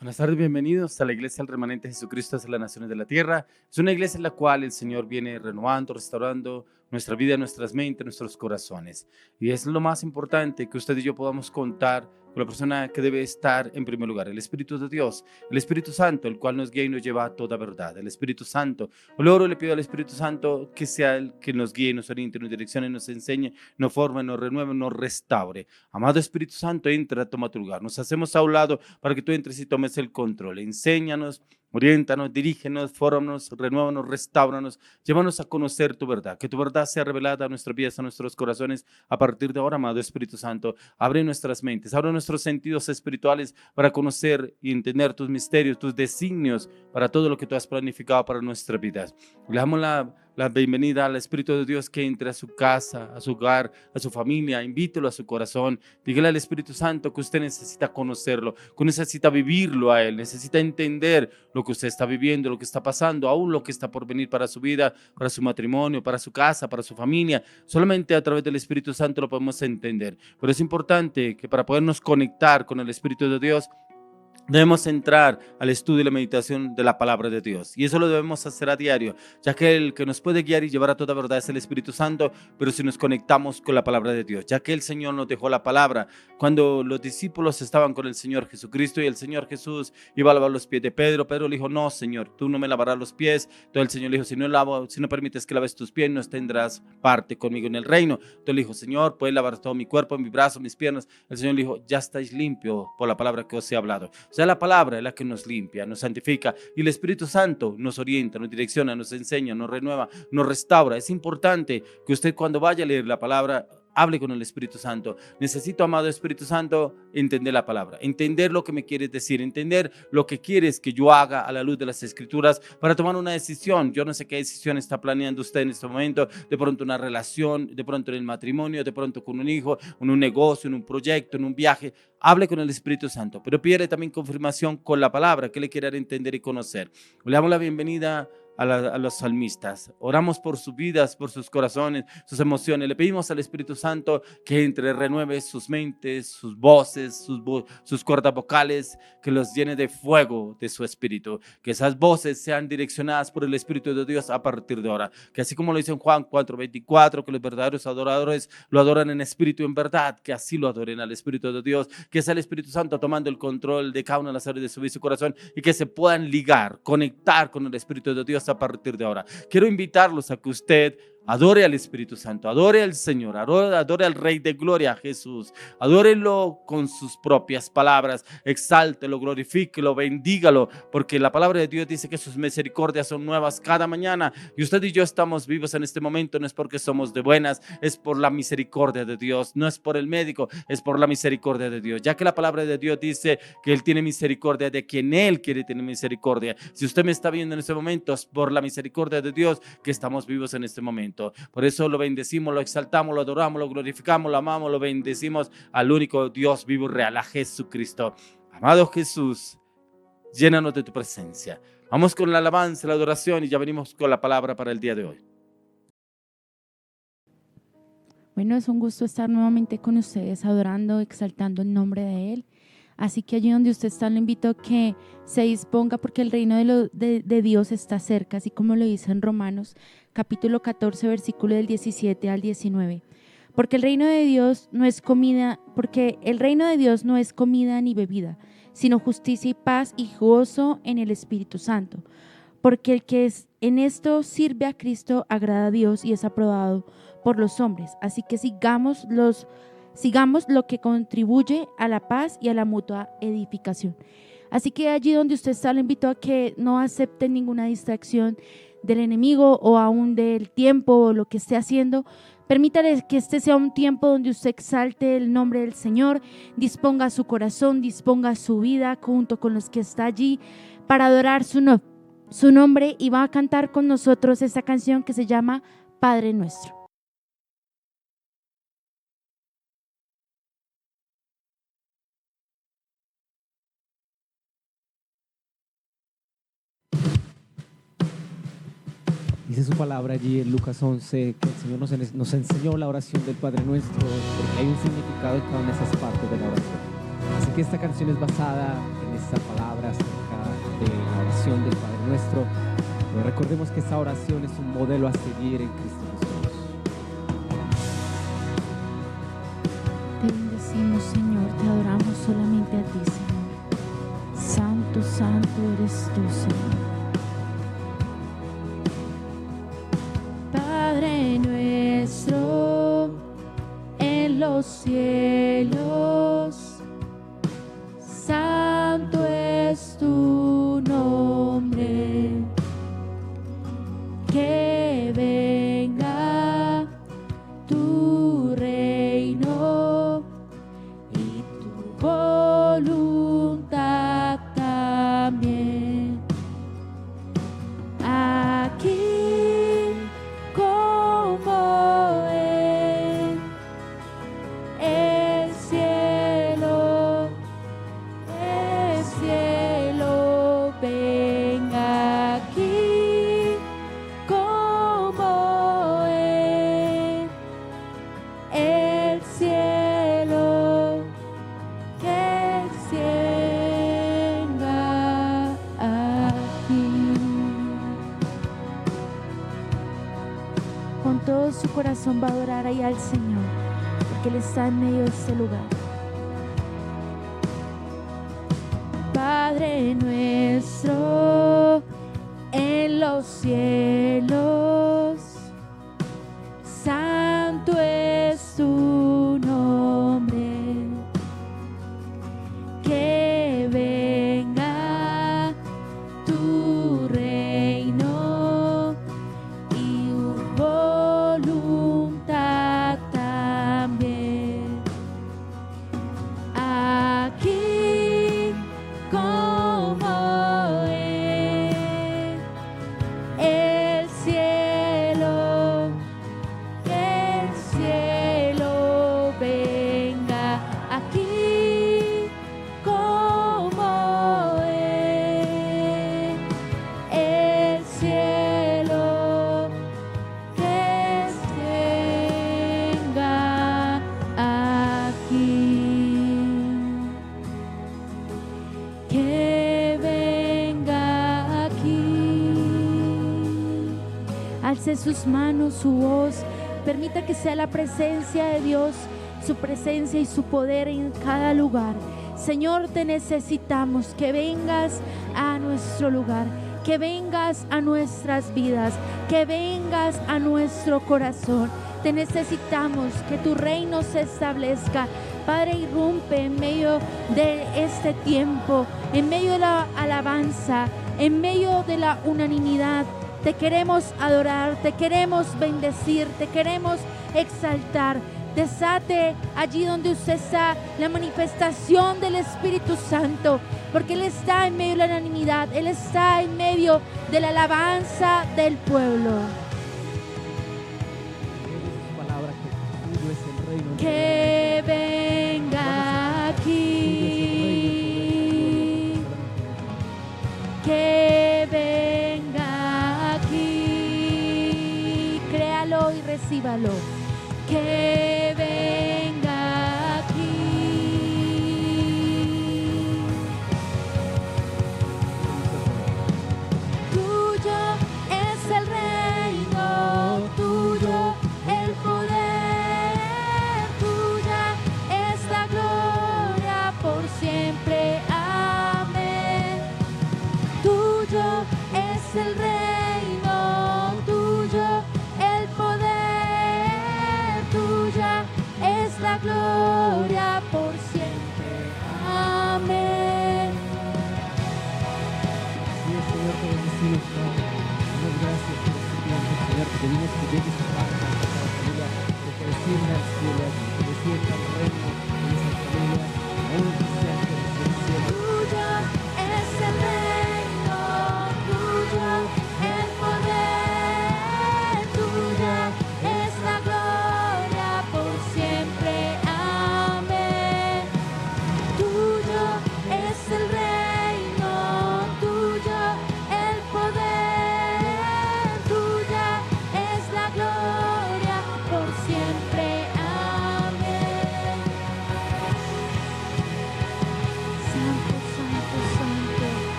Buenas tardes, bienvenidos a la Iglesia del Remanente de Jesucristo de las Naciones de la Tierra. Es una iglesia en la cual el Señor viene renovando, restaurando nuestra vida, nuestras mentes, nuestros corazones. Y es lo más importante, que usted y yo podamos contar con la persona que debe estar en primer lugar, el Espíritu de Dios, el Espíritu Santo, el cual nos guía y nos lleva a toda verdad. El Espíritu Santo. Le oro, le pido al Espíritu Santo que sea el que nos guíe, nos oriente, nos direccione, nos enseñe, nos forme, nos renueve, nos restaure. Amado Espíritu Santo, entra, toma tu lugar. Nos hacemos a un lado para que tú entres y tomes el control. Enséñanos, oriéntanos, dirígenos, fórmanos, renuévanos, restauranos, llévanos a conocer tu verdad, que tu verdad sea revelada a nuestras vidas, a nuestros corazones. A partir de ahora, amado Espíritu Santo, abre nuestras mentes, abre nuestros sentidos espirituales para conocer y entender tus misterios, tus designios para todo lo que tú has planificado para nuestras vidas. Le damos la bienvenida al Espíritu de Dios, que entre a su casa, a su hogar, a su familia. Invítelo a su corazón. Dígale al Espíritu Santo que usted necesita conocerlo, que necesita vivirlo a Él, necesita entender lo que usted está viviendo, lo que está pasando, aún lo que está por venir para su vida, para su matrimonio, para su casa, para su familia. Solamente a través del Espíritu Santo lo podemos entender. Pero es importante que para podernos conectar con el Espíritu de Dios, debemos entrar al estudio y la meditación de la palabra de Dios. Y eso lo debemos hacer a diario, ya que el que nos puede guiar y llevar a toda verdad es el Espíritu Santo, pero si nos conectamos con la palabra de Dios, ya que el Señor nos dejó la palabra. Cuando los discípulos estaban con el Señor Jesucristo y el Señor Jesús iba a lavar los pies de Pedro, Pedro le dijo: no, Señor, tú no me lavarás los pies. Entonces el Señor le dijo: si no permites que laves tus pies, no tendrás parte conmigo en el reino. Entonces le dijo: Señor, puedes lavar todo mi cuerpo, mis brazos, mis piernas. El Señor le dijo: ya estáis limpio por la palabra que os he hablado. O sea, la palabra es la que nos limpia, nos santifica, y el Espíritu Santo nos orienta, nos direcciona, nos enseña, nos renueva, nos restaura. Es importante que usted, cuando vaya a leer la palabra, hable con el Espíritu Santo. Necesito, amado Espíritu Santo, entender la palabra, entender lo que me quieres decir, entender lo que quieres que yo haga a la luz de las Escrituras para tomar una decisión. Yo no sé qué decisión está planeando usted en este momento. De pronto una relación, de pronto en el matrimonio, de pronto con un hijo, en un negocio, en un proyecto, en un viaje. Hable con el Espíritu Santo, pero pide también confirmación con la palabra que le quiera entender y conocer. Le damos la bienvenida a los salmistas. Oramos por sus vidas, por sus corazones, sus emociones. Le pedimos al Espíritu Santo que entre, renueve sus mentes, sus voces, sus cuerdas vocales, que los llene de fuego de su Espíritu. Que esas voces sean direccionadas por el Espíritu de Dios a partir de ahora. Que así como lo dice en Juan 4:24, que los verdaderos adoradores lo adoran en espíritu y en verdad, que así lo adoren al Espíritu de Dios. Que sea el Espíritu Santo tomando el control de cada una de las áreas de su vida y su corazón, y que se puedan ligar, conectar con el Espíritu de Dios a partir de ahora. Quiero invitarlos a que usted adore al Espíritu Santo, adore al Señor, adore al Rey de Gloria, Jesús. Adórelo con sus propias palabras, exáltelo, glorifíquelo, bendígalo, porque la palabra de Dios dice que sus misericordias son nuevas cada mañana. Y usted y yo estamos vivos en este momento, no es porque somos de buenas, es por la misericordia de Dios, no es por el médico, es por la misericordia de Dios, ya que la palabra de Dios dice que Él tiene misericordia de quien Él quiere tener misericordia. Si usted me está viendo en este momento, es por la misericordia de Dios que estamos vivos en este momento. Por eso lo bendecimos, lo exaltamos, lo adoramos, lo glorificamos, lo amamos, lo bendecimos al único Dios vivo y real, a Jesucristo. Amado Jesús, llénanos de tu presencia. Vamos con la alabanza, la adoración, y ya venimos con la palabra para el día de hoy. Bueno, es un gusto estar nuevamente con ustedes, adorando, exaltando el nombre de Él. Así que allí donde usted está, le invito a que se disponga, porque el reino de Dios está cerca, así como lo dice en Romanos capítulo 14, versículo del 17 al 19. Porque el reino de Dios no es comida ni bebida, sino justicia y paz y gozo en el Espíritu Santo. Porque el que en esto sirve a Cristo agrada a Dios y es aprobado por los hombres. Así que sigamos lo que contribuye a la paz y a la mutua edificación. Así que allí donde usted está, le invito a que no acepte ninguna distracción del enemigo o aún del tiempo o lo que esté haciendo. Permítale que este sea un tiempo donde usted exalte el nombre del Señor, disponga su corazón, disponga su vida junto con los que está allí para adorar su nombre, y va a cantar con nosotros esta canción que se llama Padre Nuestro. Dice su palabra allí en Lucas 11 que el Señor nos enseñó la oración del Padre Nuestro, porque hay un significado en cada una de esas partes de la oración. Así que esta canción es basada en esta palabra acerca de la oración del Padre Nuestro. Pero recordemos que esta oración es un modelo a seguir en Cristo Jesús. Te bendecimos, Señor, te adoramos solamente a ti, Señor. Santo, santo eres tú, Señor. Padre nuestro en los cielos, santo es tu nombre. Que venga tu reino y tu voluntad también. Aquí como en el cielo, venga aquí como en el cielo, que venga aquí. Con todo su corazón va a adorar ahí al Señor, porque Él está en medio de este lugar. Padre nuestro en los cielos, santo es tu nombre. Que venga tu reino y tu voluntad también. Aquí como en el cielo, que el cielo venga aquí como en el cielo, que venga aquí. Que venga aquí. Alce sus manos, su voz. Permita que sea la presencia de Dios, su presencia y su poder en cada lugar. Señor, te necesitamos. Que vengas a nuestro lugar, que vengas a nuestras vidas, que vengas a nuestro corazón. Te necesitamos, que tu reino se establezca. Padre, irrumpe en medio de este tiempo, en medio de la alabanza, en medio de la unanimidad. Te queremos adorar, te queremos bendecir, te queremos exaltar. Desate allí donde usted está la manifestación del Espíritu Santo, porque Él está en medio de la unanimidad, Él está en medio de la alabanza del pueblo. Su palabra que tuyo es el reino. Que venga aquí, que venga aquí, créalo y recíbalo. Que venga aquí. Tuyo es el reino, tuyo el poder, tuya es la gloria por siempre. Amén. Tuyo es el reino, tuyo el poder, tuya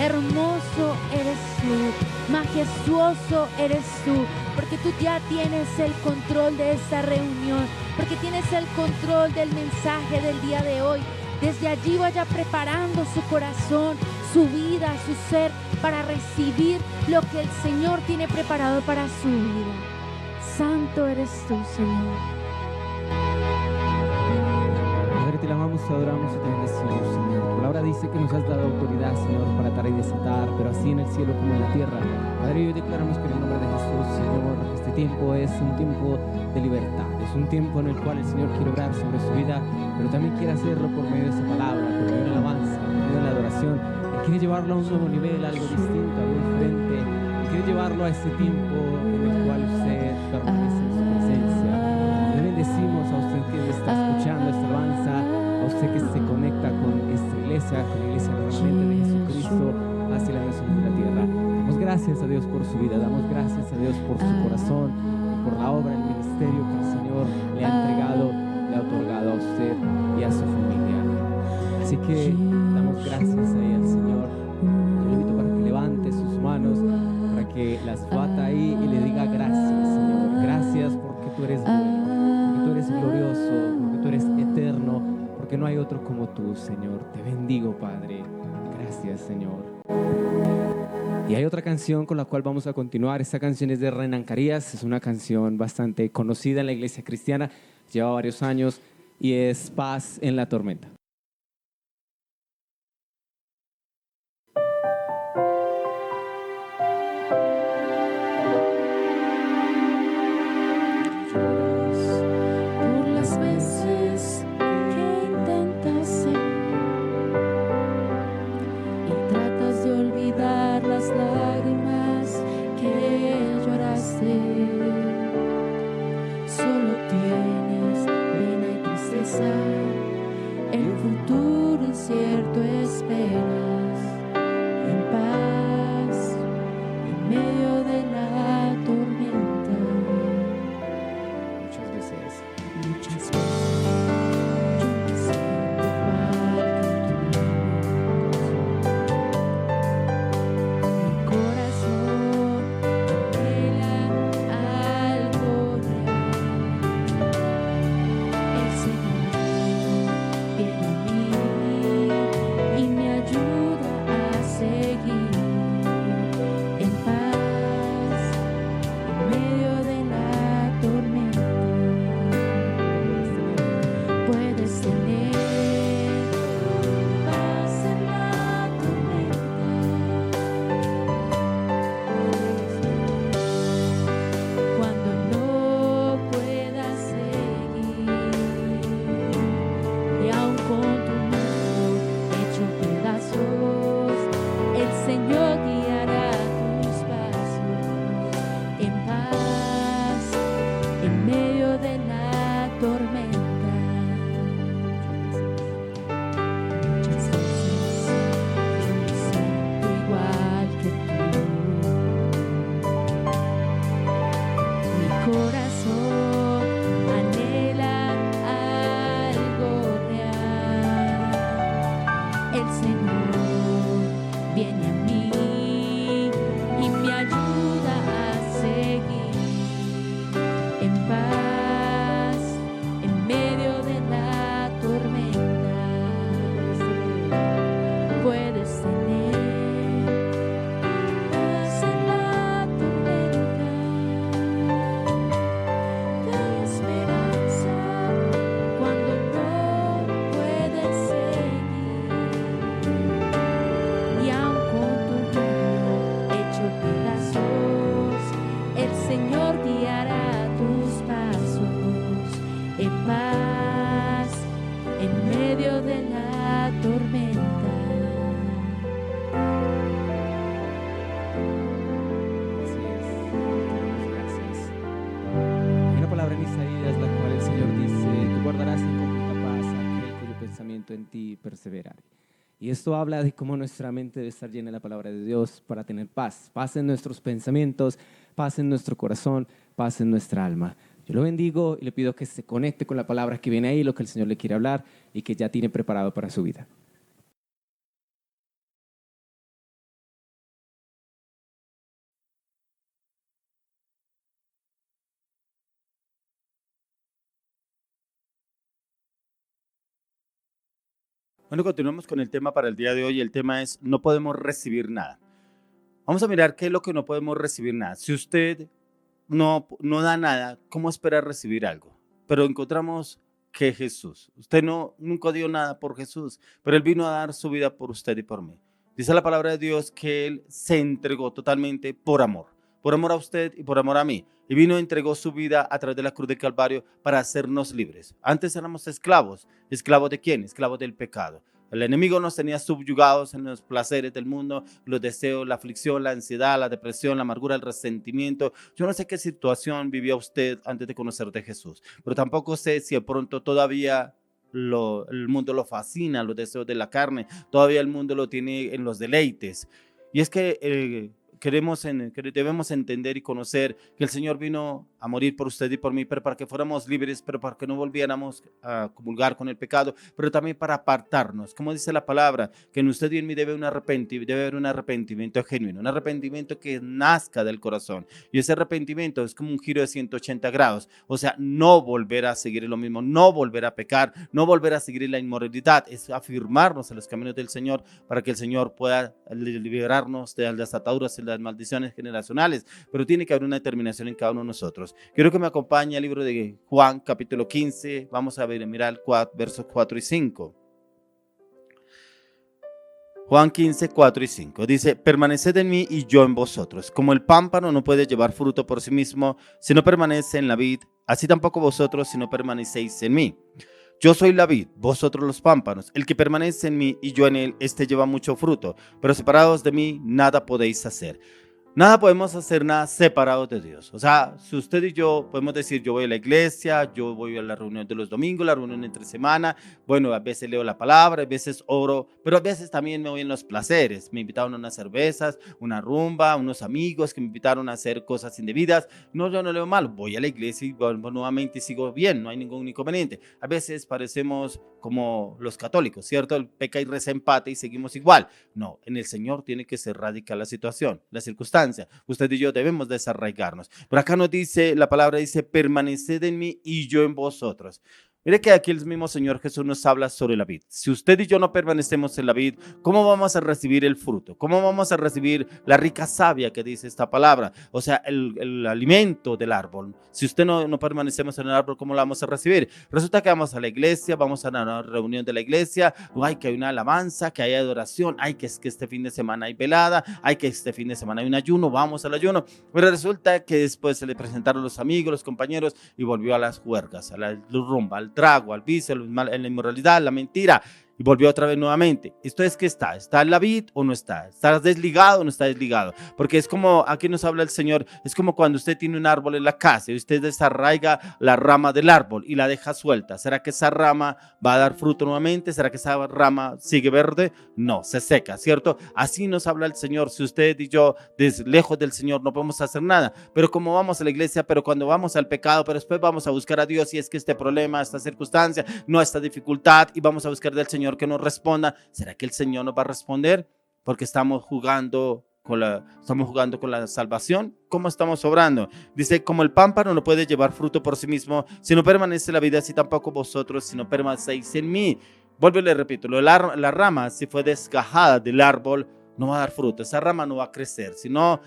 Hermoso eres tú, majestuoso eres tú, porque tú ya tienes el control de esta reunión, porque tienes el control del mensaje del día de hoy. Desde allí vaya preparando su corazón, su vida, su ser, para recibir lo que el Señor tiene preparado para su vida. Santo eres tú, Señor. Padre, te alabamos, te adoramos y te bendecimos, Señor. Tu palabra dice que nos has dado autoridad, Señor, para atar y desatar, pero así en el cielo como en la tierra. Padre, hoy declaramos que en el nombre de Jesús, Señor, este tiempo es un tiempo de libertad. Es un tiempo en el cual el Señor quiere obrar sobre su vida, pero también quiere hacerlo por medio de esa palabra, por medio de la alabanza, por medio de la adoración. Él quiere llevarlo a un nuevo nivel, algo distinto, algo diferente. Él quiere llevarlo a ese tiempo en el cual usted permanece en su presencia. Le bendecimos a usted que está escuchando esta alabanza, a usted que se conecta con esta iglesia, con la iglesia realmente de Jesucristo hacia la nación de la tierra. Damos gracias a Dios por su vida, damos gracias a Dios por su corazón, por la obra, el ministerio que el Señor le ha entregado, le ha otorgado a usted y a su familia. Así que damos gracias ahí al Señor. Yo le invito para que levante sus manos, para que las bata ahí y le diga gracias, Señor. Gracias porque tú eres bueno, porque tú eres glorioso, porque tú eres eterno, porque no hay otro como tú, Señor. Te bendigo, Padre. Gracias, Señor. Y hay otra canción con la cual vamos a continuar. Esta canción es de Renan Carías. Es una canción bastante conocida en la iglesia cristiana. Lleva varios años y es Paz en la tormenta. Por las veces que intentas ser y tratas de olvidar las lágrimas que lloraste, solo tienes pena y tristeza, el futuro incierto esperas, en paz, en medio de la tormenta. Muchas veces. Muchas veces yo me siento igual que tú. Mi corazón anhela algo real. El Señor viene a mí y me ayuda a seguir en paz en medio de la tormenta. Puedes tener paz en la tormenta. Cuando no puedas seguir y aun con tu mundo hecho pedazos, el Señor guiará tus pasos en paz en medio de la tormenta. Muchas veces yo me siento igual que tú. Mi corazón anhela algo real. El Señor viene a mí y me ayuda a seguir en paz en medio de la tormenta. Puedes tener paz en la tormenta. Hay esperanza cuando no puedes seguir y aun con tu mundo hecho pedazos, el Señor guiará tus pasos en paz en medio de la tormenta. Así es. Gracias. Hay una palabra en Isaías la cual el Señor dice: tú guardarás en completa paz a aquel cuyo pensamiento en ti perseverare. Y esto habla de cómo nuestra mente debe estar llena de la palabra de Dios para tener paz. Paz en nuestros pensamientos, paz en nuestro corazón, paz en nuestra alma. Yo lo bendigo y le pido que se conecte con la palabra que viene ahí, lo que el Señor le quiere hablar y que ya tiene preparado para su vida. Bueno, continuamos con el tema para el día de hoy. El tema es: no podemos recibir nada. Vamos a mirar qué es lo que no podemos recibir nada. Si usted no da nada, ¿cómo espera recibir algo? Pero encontramos que Jesús, usted nunca dio nada por Jesús, pero Él vino a dar su vida por usted y por mí. Dice la palabra de Dios que Él se entregó totalmente por amor a usted y por amor a mí. Y vino y entregó su vida a través de la cruz de Calvario para hacernos libres. Antes éramos esclavos. ¿Esclavos de quién? Esclavos del pecado. El enemigo nos tenía subyugados en los placeres del mundo, los deseos, la aflicción, la ansiedad, la depresión, la amargura, el resentimiento. Yo no sé qué situación vivía usted antes de conocer de Jesús, pero tampoco sé si de pronto todavía el mundo lo fascina, los deseos de la carne, todavía el mundo lo tiene en los deleites. Y es que debemos entender y conocer que el Señor vino a morir por usted y por mí, pero para que fuéramos libres, pero para que no volviéramos a comulgar con el pecado, pero también para apartarnos. Como dice la palabra, que en usted y en mí debe haber un arrepentimiento genuino, un arrepentimiento que nazca del corazón. Y ese arrepentimiento es como un giro de 180 grados, o sea, no volver a seguir lo mismo, no volver a pecar, no volver a seguir la inmoralidad, es afirmarnos en los caminos del Señor para que el Señor pueda liberarnos de las ataduras y las maldiciones generacionales, pero tiene que haber una determinación en cada uno de nosotros. Quiero que me acompañe al libro de Juan, capítulo 15, vamos a mirar versos 4 y 5. Juan 15, 4 y 5 dice: permaneced en mí y yo en vosotros. Como el pámpano no puede llevar fruto por sí mismo si no permanece en la vid, así tampoco vosotros si no permanecéis en mí. Yo soy la vid, vosotros los pámpanos. El que permanece en mí y yo en él, este lleva mucho fruto, pero separados de mí nada podéis hacer. Nada podemos hacer, nada separados de Dios. O sea, si usted y yo podemos decir: yo voy a la iglesia, yo voy a la reunión de los domingos, la reunión entre semana, bueno, a veces leo la palabra, a veces oro, pero a veces también me voy en los placeres. Me invitaron a unas cervezas, una rumba, unos amigos que me invitaron a hacer cosas indebidas. No, yo no leo mal, voy a la iglesia y vuelvo nuevamente y sigo bien, no hay ningún inconveniente. A veces parecemos como los católicos, ¿cierto? El peca y reza empate y seguimos igual. No, en el Señor tiene que ser radical la situación, la circunstancia. Usted y yo debemos desarraigarnos. Pero acá nos dice, la palabra dice: permaneced en mí y yo en vosotros. Mire que aquí el mismo Señor Jesús nos habla sobre la vid. Si usted y yo no permanecemos en la vid, ¿cómo vamos a recibir el fruto? ¿Cómo vamos a recibir la rica savia que dice esta palabra? O sea, el alimento del árbol. Si usted no permanecemos en el árbol, ¿cómo lo vamos a recibir? Resulta que vamos a la iglesia, vamos a una reunión de la iglesia, hay que hay una alabanza, que hay adoración, hay que este fin de semana hay velada, hay que este fin de semana hay un ayuno, vamos al ayuno. Pero resulta que después se le presentaron los amigos, los compañeros y volvió a las juergas, a la rumba, al trago, al vicio, a la inmoralidad, la mentira, y volvió otra vez nuevamente. ¿Esto es qué está? ¿Está en la vid o no está? ¿Estás desligado o no está desligado? Porque es como, aquí nos habla el Señor, es como cuando usted tiene un árbol en la casa y usted desarraiga la rama del árbol y la deja suelta. ¿Será que esa rama va a dar fruto nuevamente? ¿Será que esa rama sigue verde? No, se seca, ¿cierto? Así nos habla el Señor. Si usted y yo, lejos del Señor, no podemos hacer nada, pero como vamos a la iglesia, pero cuando vamos al pecado, pero después vamos a buscar a Dios, y es que este problema, esta circunstancia, no esta dificultad, y vamos a buscar del Señor que nos responda. ¿Será que el Señor nos va a responder? Porque estamos jugando con la salvación. ¿Cómo estamos obrando? Dice: como el pámpano no puede llevar fruto por sí mismo si no permanece en la vida, así tampoco vosotros si no permanecéis en mí. Vuelvo y le repito, la rama, si fue desgajada del árbol, no va a dar fruto. Esa rama no va a crecer. Si no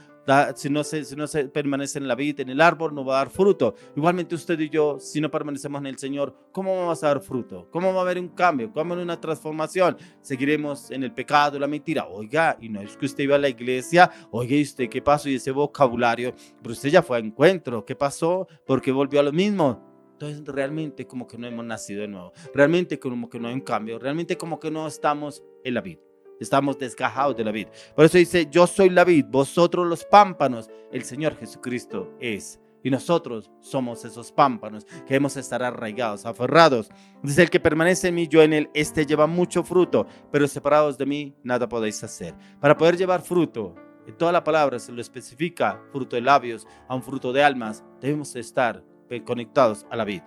se permanece en la vid, en el árbol, no va a dar fruto. Igualmente usted y yo, si no permanecemos en el Señor, ¿cómo vamos a dar fruto? ¿Cómo va a haber un cambio? ¿Cómo va a haber una transformación? Seguiremos en el pecado, la mentira. Oiga, y no es que usted iba a la iglesia, oiga, ¿y usted qué pasó? Y ese vocabulario, pero usted ya fue a encuentro. ¿Qué pasó? ¿Por qué volvió a lo mismo? Entonces realmente como que no hemos nacido de nuevo, realmente como que no hay un cambio, realmente como que no estamos en la vid. Estamos desgajados de la vid. Por eso dice: yo soy la vid, vosotros los pámpanos. El Señor Jesucristo es. Y nosotros somos esos pámpanos que debemos estar arraigados, aferrados. Dice: el que permanece en mí, yo en él, este lleva mucho fruto, pero separados de mí, nada podéis hacer. Para poder llevar fruto, en toda la palabra se lo especifica, fruto de labios, a un fruto de almas, debemos estar conectados a la vid.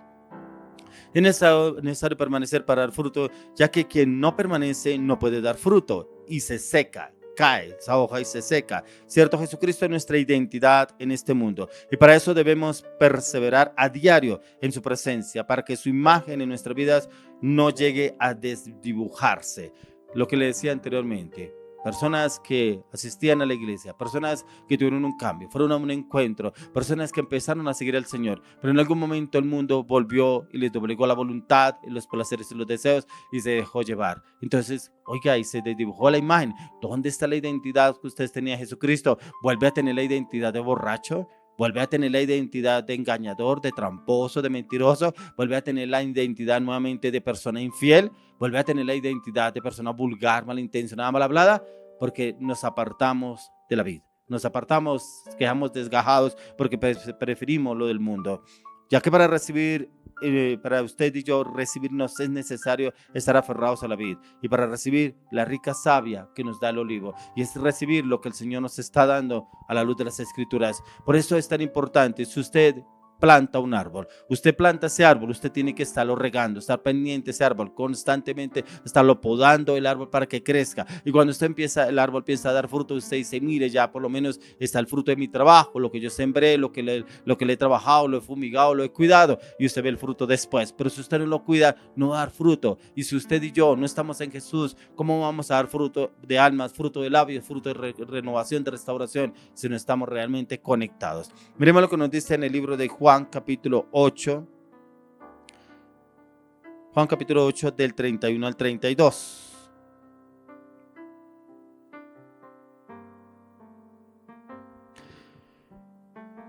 Es necesario permanecer para dar fruto, ya que quien no permanece no puede dar fruto y se seca, cae esa hoja y se seca, ¿cierto? Jesucristo es nuestra identidad en este mundo y para eso debemos perseverar a diario en su presencia para que su imagen en nuestras vidas no llegue a desdibujarse. Lo que le decía anteriormente, personas que asistían a la iglesia, personas que tuvieron un cambio, fueron a un encuentro, personas que empezaron a seguir al Señor, pero en algún momento el mundo volvió y les doblegó la voluntad, los placeres y los deseos y se dejó llevar. Entonces, oiga, y se desdibujó la imagen. ¿Dónde está la identidad que ustedes tenían en Jesucristo? ¿Vuelve a tener la identidad de borracho? ¿Vuelve a tener la identidad de engañador, de tramposo, de mentiroso? ¿Vuelve a tener la identidad nuevamente de persona infiel? ¿Vuelve a tener la identidad de persona vulgar, malintencionada, mal hablada? Porque nos apartamos de la vida. Nos apartamos, quedamos desgajados porque preferimos lo del mundo. Ya que para usted y yo recibirnos es necesario estar aferrados a la vid y para recibir la rica savia que nos da el olivo y es recibir lo que el Señor nos está dando a la luz de las Escrituras. Por eso es tan importante, si usted planta un árbol, usted planta ese árbol, usted tiene que estarlo regando, estar pendiente de ese árbol constantemente, estarlo podando el árbol para que crezca y cuando el árbol empieza a dar fruto, usted dice, mire, ya por lo menos está el fruto de mi trabajo, lo que yo sembré, lo que le he trabajado, lo he fumigado, lo he cuidado y usted ve el fruto después, pero si usted no lo cuida, no va a dar fruto y si usted y yo no estamos en Jesús, ¿cómo vamos a dar fruto de almas, fruto de labios, fruto de renovación, de restauración, si no estamos realmente conectados? Miremos lo que nos dice en el libro de Juan capítulo 8, del 31 al 32.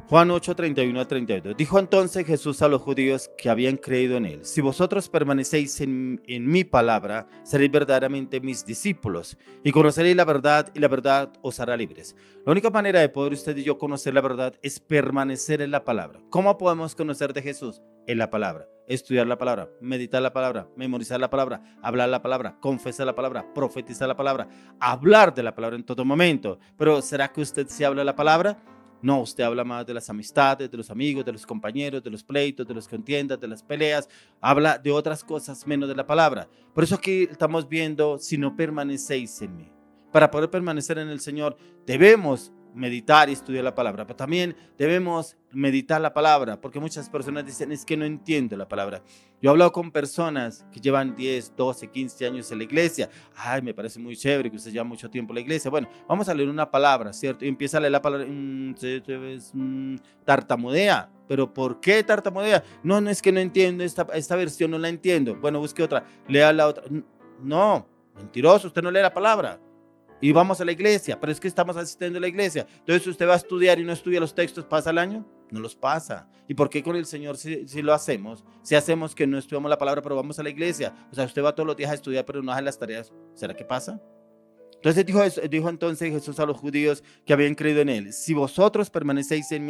Juan 8, 31 al 32. Dijo entonces Jesús a los judíos que habían creído en él: si vosotros permanecéis en mi palabra, seréis verdaderamente mis discípulos, y conoceréis la verdad, y la verdad os hará libres. La única manera de poder usted y yo conocer la verdad es permanecer en la palabra. ¿Cómo podemos conocer de Jesús? En la palabra. Estudiar la palabra, meditar la palabra, memorizar la palabra, hablar la palabra, confesar la palabra, profetizar la palabra, hablar de la palabra en todo momento. Pero ¿será que usted sí habla la palabra? No, usted habla más de las amistades, de los amigos, de los compañeros, de los pleitos, de las contiendas, de las peleas. Habla de otras cosas menos de la palabra. Por eso aquí estamos viendo, si no permanecéis en mí. Para poder permanecer en el Señor, debemos meditar y estudiar la palabra, pero también debemos meditar la palabra, porque muchas personas dicen, es que no entiendo la palabra. Yo he hablado con personas que llevan 10, 12, 15 años en la iglesia. Ay, me parece muy chévere que usted lleva mucho tiempo en la iglesia. Bueno, vamos a leer una palabra, ¿cierto? Y empieza a leer la palabra, tartamudea. ¿Pero por qué tartamudea? No, es que no entiendo, esta versión no la entiendo. Bueno, busque otra, lea la otra. No, mentiroso, usted no lee la palabra. Y vamos a la iglesia, pero es que estamos asistiendo a la iglesia. Entonces usted va a estudiar y no estudia los textos, ¿pasa el año? No los pasa. ¿Y por qué con el Señor si lo hacemos? Si hacemos que no estudiamos la palabra, pero vamos a la iglesia. O sea, usted va todos los días a estudiar, pero no hace las tareas. ¿Será que pasa? Entonces dijo entonces Jesús a los judíos que habían creído en él: si vosotros permanecéis en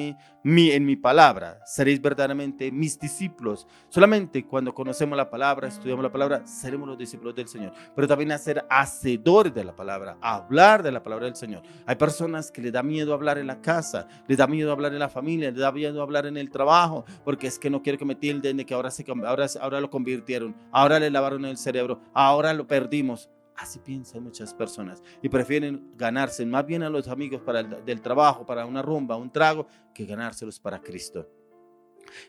mi palabra, seréis verdaderamente mis discípulos. Solamente cuando conocemos la palabra, estudiamos la palabra, seremos los discípulos del Señor. Pero también a ser hacedores de la palabra, hablar de la palabra del Señor. Hay personas que les da miedo hablar en la casa, les da miedo hablar en la familia, les da miedo hablar en el trabajo, porque es que no quiero que me tilden de que ahora lo convirtieron, ahora le lavaron el cerebro, ahora lo perdimos. Así piensan muchas personas y prefieren ganarse más bien a los amigos del trabajo, para una rumba, un trago, que ganárselos para Cristo.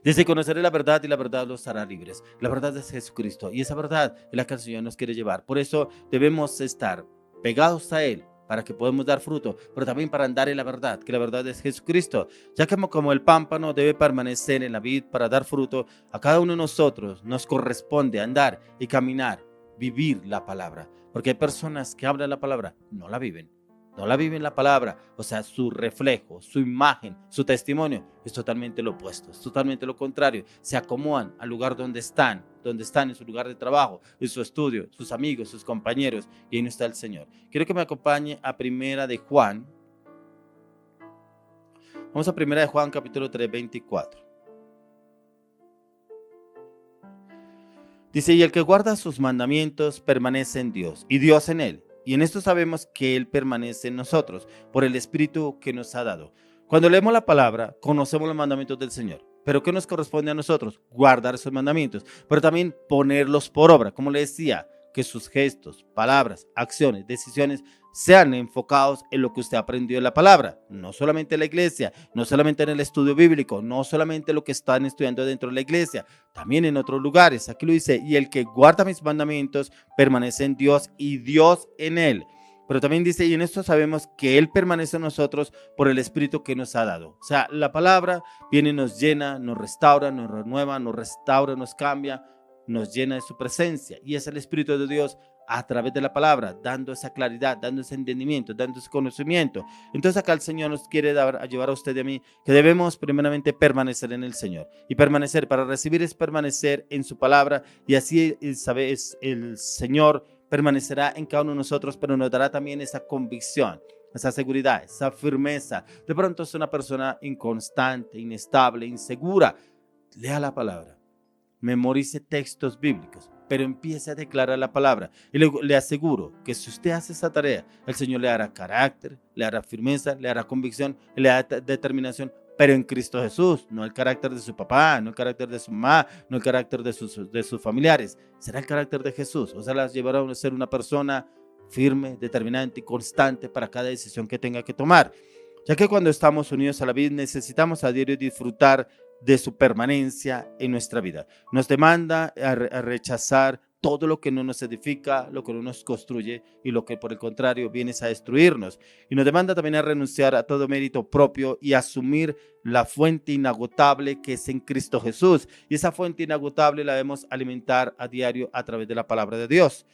Dice: conoceré la verdad y la verdad los hará libres. La verdad es Jesucristo y esa verdad es la que el Señor nos quiere llevar. Por eso debemos estar pegados a Él para que podamos dar fruto, pero también para andar en la verdad, que la verdad es Jesucristo. Ya que como el pámpano debe permanecer en la vid para dar fruto, a cada uno de nosotros nos corresponde andar y caminar, vivir la palabra. Porque hay personas que hablan la palabra, no la viven la palabra. O sea, su reflejo, su imagen, su testimonio es totalmente lo opuesto, es totalmente lo contrario. Se acomodan al lugar donde están en su lugar de trabajo, en su estudio, sus amigos, sus compañeros, y ahí no está el Señor. Quiero que me acompañe a Primera de Juan. Vamos a Primera de Juan, capítulo 3, 24. Dice: y el que guarda sus mandamientos permanece en Dios, y Dios en él. Y en esto sabemos que él permanece en nosotros, por el Espíritu que nos ha dado. Cuando leemos la palabra, conocemos los mandamientos del Señor. ¿Pero qué nos corresponde a nosotros? Guardar esos mandamientos, pero también ponerlos por obra. Como le decía, que sus gestos, palabras, acciones, decisiones sean enfocados en lo que usted aprendió en la palabra, no solamente en la iglesia, no solamente en el estudio bíblico, no solamente lo que están estudiando dentro de la iglesia, también en otros lugares. Aquí lo dice, y el que guarda mis mandamientos permanece en Dios y Dios en él. Pero también dice, y en esto sabemos que Él permanece en nosotros por el Espíritu que nos ha dado. O sea, la palabra viene y nos llena, nos restaura, nos renueva, nos restaura, nos cambia, nos llena de su presencia. Y es el Espíritu de Dios a través de la palabra, dando esa claridad, dando ese entendimiento, dando ese conocimiento. Entonces acá el Señor nos quiere llevar a usted y a mí, que debemos primeramente permanecer en el Señor. Y permanecer, para recibir es permanecer en su palabra, y así sabes, el Señor permanecerá en cada uno de nosotros, pero nos dará también esa convicción, esa seguridad, esa firmeza. De pronto es una persona inconstante, inestable, insegura. Lea la palabra, memorice textos bíblicos, pero empiece a declarar la palabra. Y le aseguro que si usted hace esa tarea, el Señor le dará carácter, le dará firmeza, le dará convicción, le dará determinación, pero en Cristo Jesús, no el carácter de su papá, no el carácter de su mamá, no el carácter de sus familiares. Será el carácter de Jesús. O sea, las llevará a ser una persona firme, determinante y constante para cada decisión que tenga que tomar. Ya que cuando estamos unidos a la vida, necesitamos a diario disfrutar de su permanencia en nuestra vida. Nos demanda a rechazar todo lo que no nos edifica, lo que no nos construye y lo que por el contrario viene a destruirnos. Y nos demanda también a renunciar a todo mérito propio y asumir la fuente inagotable que es en Cristo Jesús. Y esa fuente inagotable la debemos alimentar a diario a través de la palabra de Dios.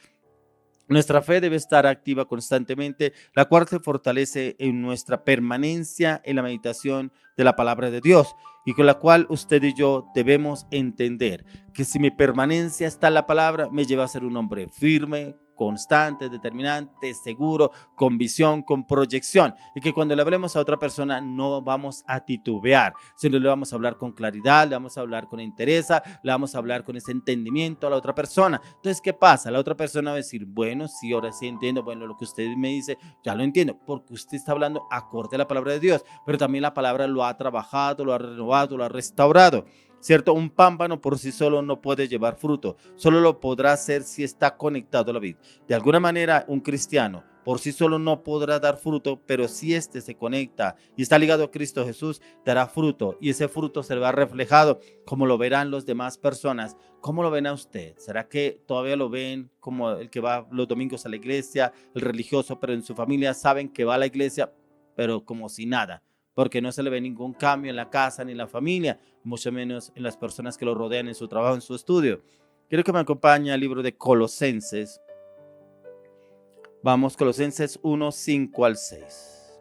Nuestra fe debe estar activa constantemente, la cual se fortalece en nuestra permanencia en la meditación de la palabra de Dios, y con la cual usted y yo debemos entender que si mi permanencia está en la palabra, me lleva a ser un hombre firme, constante, determinante, seguro, con visión, con proyección, y que cuando le hablemos a otra persona no vamos a titubear, sino le vamos a hablar con claridad, le vamos a hablar con interés, le vamos a hablar con ese entendimiento a la otra persona. Entonces, ¿qué pasa? La otra persona va a decir, bueno, sí, ahora sí entiendo, bueno, lo que usted me dice, ya lo entiendo, porque usted está hablando acorde a la palabra de Dios, pero también la palabra lo ha trabajado, lo ha renovado, lo ha restaurado. ¿Cierto? Un pámpano por sí solo no puede llevar fruto, solo lo podrá hacer si está conectado a la vid. De alguna manera, un cristiano por sí solo no podrá dar fruto, pero si éste se conecta y está ligado a Cristo Jesús, dará fruto, y ese fruto se verá reflejado como lo verán los demás personas. ¿Cómo lo ven a usted? ¿Será que todavía lo ven como el que va los domingos a la iglesia, el religioso, pero en su familia saben que va a la iglesia, pero como si nada? Porque no se le ve ningún cambio en la casa ni en la familia, mucho menos en las personas que lo rodean en su trabajo, en su estudio. Quiero que me acompañe al libro de Colosenses. Vamos, Colosenses 1, 5 al 6.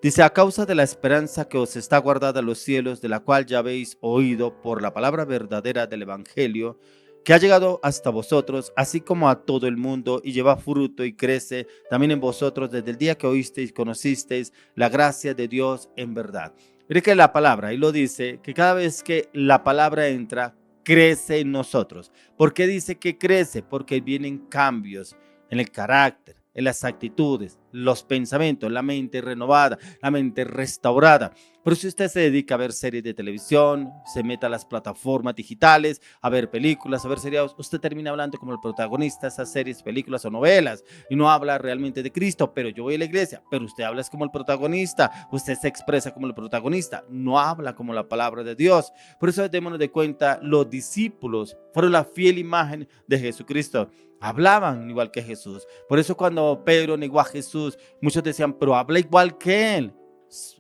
Dice, a causa de la esperanza que os está guardada en los cielos, de la cual ya habéis oído por la palabra verdadera del Evangelio, que ha llegado hasta vosotros, así como a todo el mundo, y lleva fruto y crece también en vosotros desde el día que oísteis y conocisteis la gracia de Dios en verdad. Mire que la palabra, ahí lo dice, que cada vez que la palabra entra, crece en nosotros. ¿Por qué dice que crece? Porque vienen cambios en el carácter, en las actitudes, los pensamientos, la mente renovada, la mente restaurada. Pero si usted se dedica a ver series de televisión, se mete a las plataformas digitales, a ver películas, a ver seriados, usted termina hablando como el protagonista de esas series, películas o novelas, y no habla realmente de Cristo. Pero yo voy a la iglesia, pero usted habla como el protagonista, usted se expresa como el protagonista, no habla como la palabra de Dios. Por eso démonos de cuenta, los discípulos fueron la fiel imagen de Jesucristo. Hablaban igual que Jesús. Por eso cuando Pedro negó a Jesús, muchos decían, pero habla igual que él.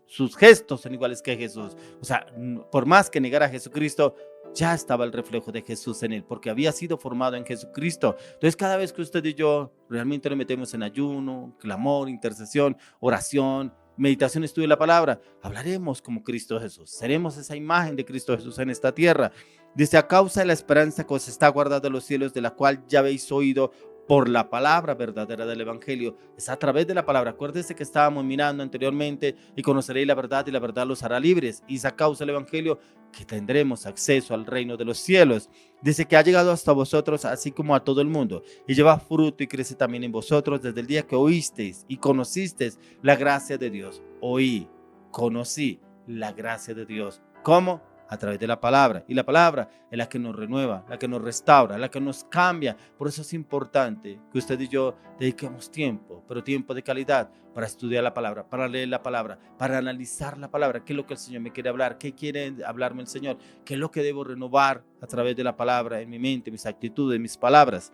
Sus gestos son iguales que Jesús. O sea, por más que negara a Jesucristo, ya estaba el reflejo de Jesús en él, porque había sido formado en Jesucristo. Entonces, cada vez que usted y yo realmente nos metemos en ayuno, clamor, intercesión, oración, meditación, estudio de la palabra, hablaremos como Cristo Jesús. Seremos esa imagen de Cristo Jesús en esta tierra. Dice, a causa de la esperanza que os está guardada en los cielos, de la cual ya habéis oído por la palabra verdadera del Evangelio. Es a través de la palabra. Acuérdese que estábamos mirando anteriormente, y conoceréis la verdad y la verdad los hará libres. Y es a causa del Evangelio que tendremos acceso al reino de los cielos. Dice que ha llegado hasta vosotros, así como a todo el mundo, y lleva fruto y crece también en vosotros desde el día que oísteis y conocisteis la gracia de Dios. Oí, conocí la gracia de Dios. ¿Cómo? a través de la palabra. Y la palabra es la que nos renueva, la que nos restaura, la que nos cambia. Por eso es importante que usted y yo dediquemos tiempo, pero tiempo de calidad, para estudiar la palabra, para leer la palabra, para analizar la palabra. ¿Qué es lo que el Señor me quiere hablar? ¿Qué quiere hablarme el Señor? ¿Qué es lo que debo renovar a través de la palabra en mi mente, mis actitudes, mis palabras?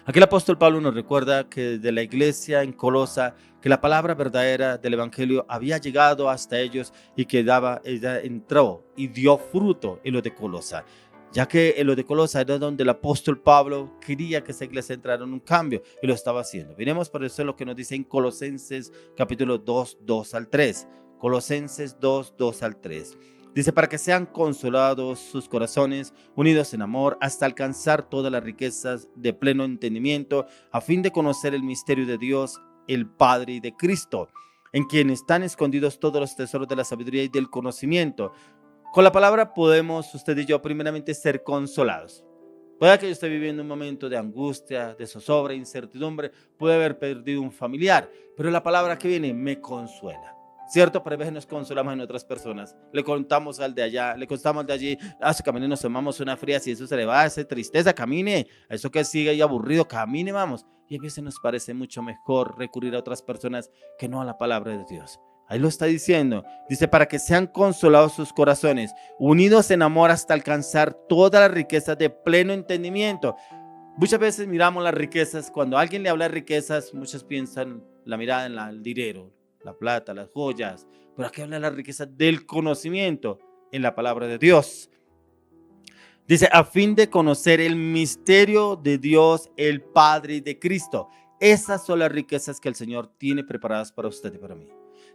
Aquí el apóstol Pablo nos recuerda que de la iglesia en Colosa, que la palabra verdadera del evangelio había llegado hasta ellos y que ella entró y dio fruto en lo de Colosa, ya que en lo de Colosa era donde el apóstol Pablo quería que esa iglesia entrara en un cambio y lo estaba haciendo. Miremos por eso lo que nos dice en Colosenses capítulo 2, 2 al 3. Colosenses 2, 2 al 3. Dice, para que sean consolados sus corazones, unidos en amor, hasta alcanzar todas las riquezas de pleno entendimiento, a fin de conocer el misterio de Dios, el Padre y de Cristo, en quien están escondidos todos los tesoros de la sabiduría y del conocimiento. Con la palabra podemos, usted y yo, primeramente ser consolados. Puede que yo esté viviendo un momento de angustia, de zozobra, incertidumbre, puede haber perdido un familiar, pero la palabra que viene me consuela. ¿Cierto? Pero a veces nos consolamos en otras personas. Le contamos al de allá, le contamos al de allí, se camine, nos tomamos una fría, si eso se le va a hacer tristeza, camine, a eso que sigue ahí aburrido, camine, vamos. Y a veces nos parece mucho mejor recurrir a otras personas que no a la palabra de Dios. Ahí lo está diciendo. Dice, para que sean consolados sus corazones, unidos en amor hasta alcanzar todas las riquezas de pleno entendimiento. Muchas veces miramos las riquezas, cuando alguien le habla de riquezas, muchos piensan la mirada en el dinero, la plata, las joyas, pero aquí habla de la riqueza del conocimiento en la palabra de Dios. Dice, a fin de conocer el misterio de Dios, el Padre y de Cristo. Esas son las riquezas que el Señor tiene preparadas para usted y para mí.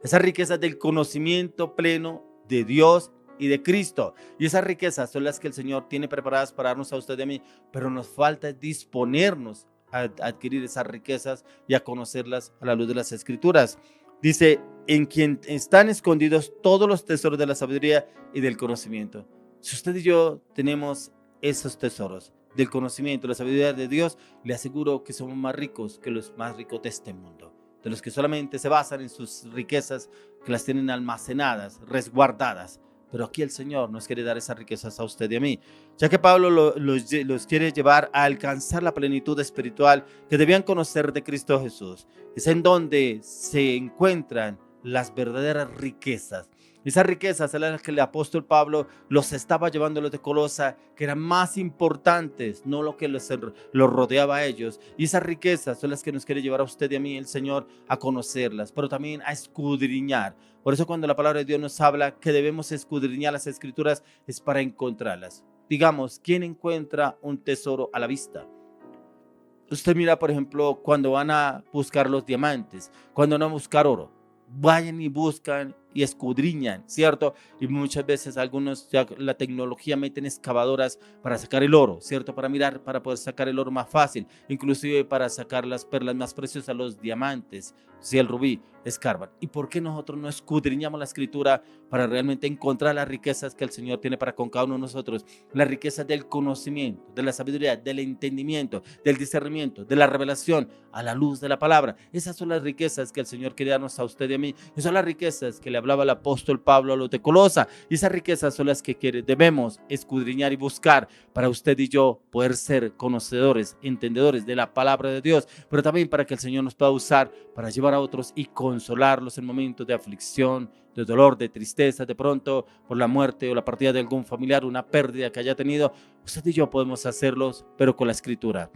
Esas riquezas del conocimiento pleno de Dios y de Cristo. Y esas riquezas son las que el Señor tiene preparadas para darnos a usted y a mí, pero nos falta disponernos a adquirir esas riquezas y a conocerlas a la luz de las Escrituras. Dice, en quien están escondidos todos los tesoros de la sabiduría y del conocimiento. Si usted y yo tenemos esos tesoros del conocimiento, la sabiduría de Dios, le aseguro que somos más ricos que los más ricos de este mundo. De los que solamente se basan en sus riquezas, que las tienen almacenadas, resguardadas. Pero aquí el Señor nos quiere dar esas riquezas a usted y a mí, ya que Pablo los quiere llevar a alcanzar la plenitud espiritual que debían conocer de Cristo Jesús. Es en donde se encuentran las verdaderas riquezas. Esas riquezas eran las que el apóstol Pablo los estaba llevando a los de Colosa, que eran más importantes, no lo que los rodeaba a ellos. Y esas riquezas son las que nos quiere llevar a usted y a mí el Señor a conocerlas, pero también a escudriñar. Por eso cuando la palabra de Dios nos habla que debemos escudriñar las Escrituras, es para encontrarlas. Digamos, ¿quién encuentra un tesoro a la vista? Usted mira, por ejemplo, cuando van a buscar los diamantes, cuando van a buscar oro, vayan y buscan y escudriñan, ¿cierto? Y muchas veces algunos, ya la tecnología, meten excavadoras para sacar el oro, ¿cierto? Para mirar, para poder sacar el oro más fácil, inclusive para sacar las perlas más preciosas, los diamantes, si el rubí, escarban. ¿Y por qué nosotros no escudriñamos la Escritura para realmente encontrar las riquezas que el Señor tiene para con cada uno de nosotros? Las riquezas del conocimiento, de la sabiduría, del entendimiento, del discernimiento, de la revelación a la luz de la palabra. Esas son las riquezas que el Señor quiere darnos a usted y a mí. Esas son las riquezas que le hablaba el apóstol Pablo a los de Colosa. Y esas riquezas son las que debemos escudriñar y buscar para usted y yo poder ser conocedores, entendedores de la palabra de Dios, pero también para que el Señor nos pueda usar para llevar a otros y consolarlos en momentos de aflicción, de dolor, de tristeza, de pronto por la muerte o la partida de algún familiar, una pérdida que haya tenido. Usted y yo podemos hacerlos, pero con la Escritura.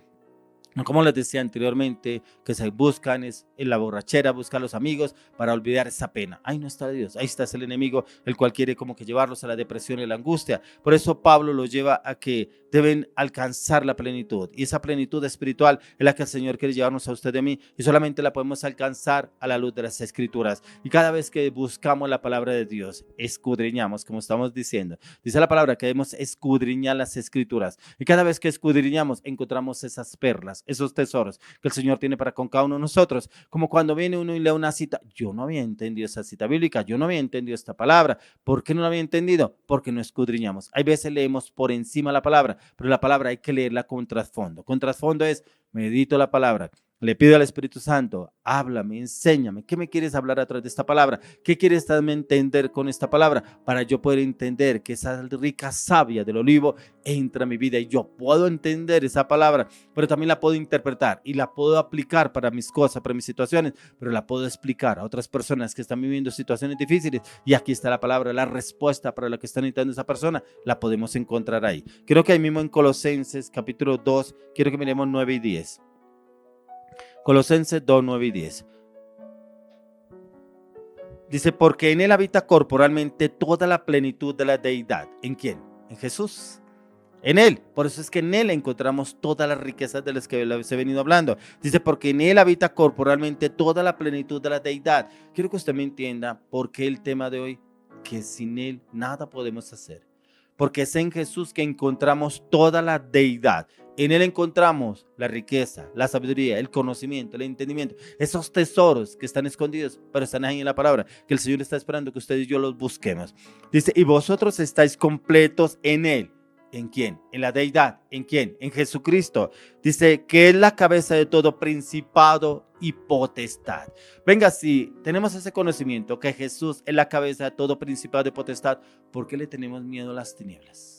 Como les decía anteriormente, que se buscan es en la borrachera, buscan los amigos para olvidar esa pena. Ahí no está Dios, ahí está el enemigo, el cual quiere como que llevarlos a la depresión y la angustia. Por eso Pablo los lleva a que deben alcanzar la plenitud, y esa plenitud espiritual es la que el Señor quiere llevarnos a usted y a mí, y solamente la podemos alcanzar a la luz de las Escrituras. Y cada vez que buscamos la palabra de Dios, escudriñamos, como estamos diciendo, dice la palabra que debemos escudriñar las Escrituras, y cada vez que escudriñamos encontramos esas perlas, esos tesoros que el Señor tiene para con cada uno de nosotros. Como cuando viene uno y lee una cita, yo no había entendido esa cita bíblica, yo no había entendido esta palabra. ¿Por qué no la había entendido? Porque no escudriñamos. Hay veces leemos por encima la palabra, pero la palabra hay que leerla con trasfondo. Con trasfondo es, medito la palabra, Le pido al Espíritu Santo, háblame, enséñame, ¿qué me quieres hablar a través de esta palabra? ¿Qué quieres darme a entender con esta palabra? Para yo poder entender que esa rica savia del olivo entra a mi vida y yo puedo entender esa palabra, pero también la puedo interpretar y la puedo aplicar para mis cosas, para mis situaciones, pero la puedo explicar a otras personas que están viviendo situaciones difíciles y aquí está la palabra, la respuesta para lo que está necesitando esa persona, la podemos encontrar ahí. Creo que ahí mismo en Colosenses capítulo 2, quiero que miremos 9 y 10. Colosenses 2, 9 y 10. Dice, porque en él habita corporalmente toda la plenitud de la deidad. ¿En quién? En Jesús. En él. Por eso es que en él encontramos todas las riquezas de las que les he venido hablando. Dice, porque en él habita corporalmente toda la plenitud de la deidad. Quiero que usted me entienda por qué el tema de hoy, que sin él nada podemos hacer. Porque es en Jesús que encontramos toda la deidad. En él encontramos la riqueza, la sabiduría, el conocimiento, el entendimiento. Esos tesoros que están escondidos, pero están ahí en la palabra, que el Señor está esperando que ustedes y yo los busquemos. Dice, y vosotros estáis completos en él. ¿En quién? En la deidad. ¿En quién? En Jesucristo. Dice que es la cabeza de todo principado y potestad. Venga, si tenemos ese conocimiento que Jesús es la cabeza de todo principado y potestad, ¿por qué le tenemos miedo a las tinieblas?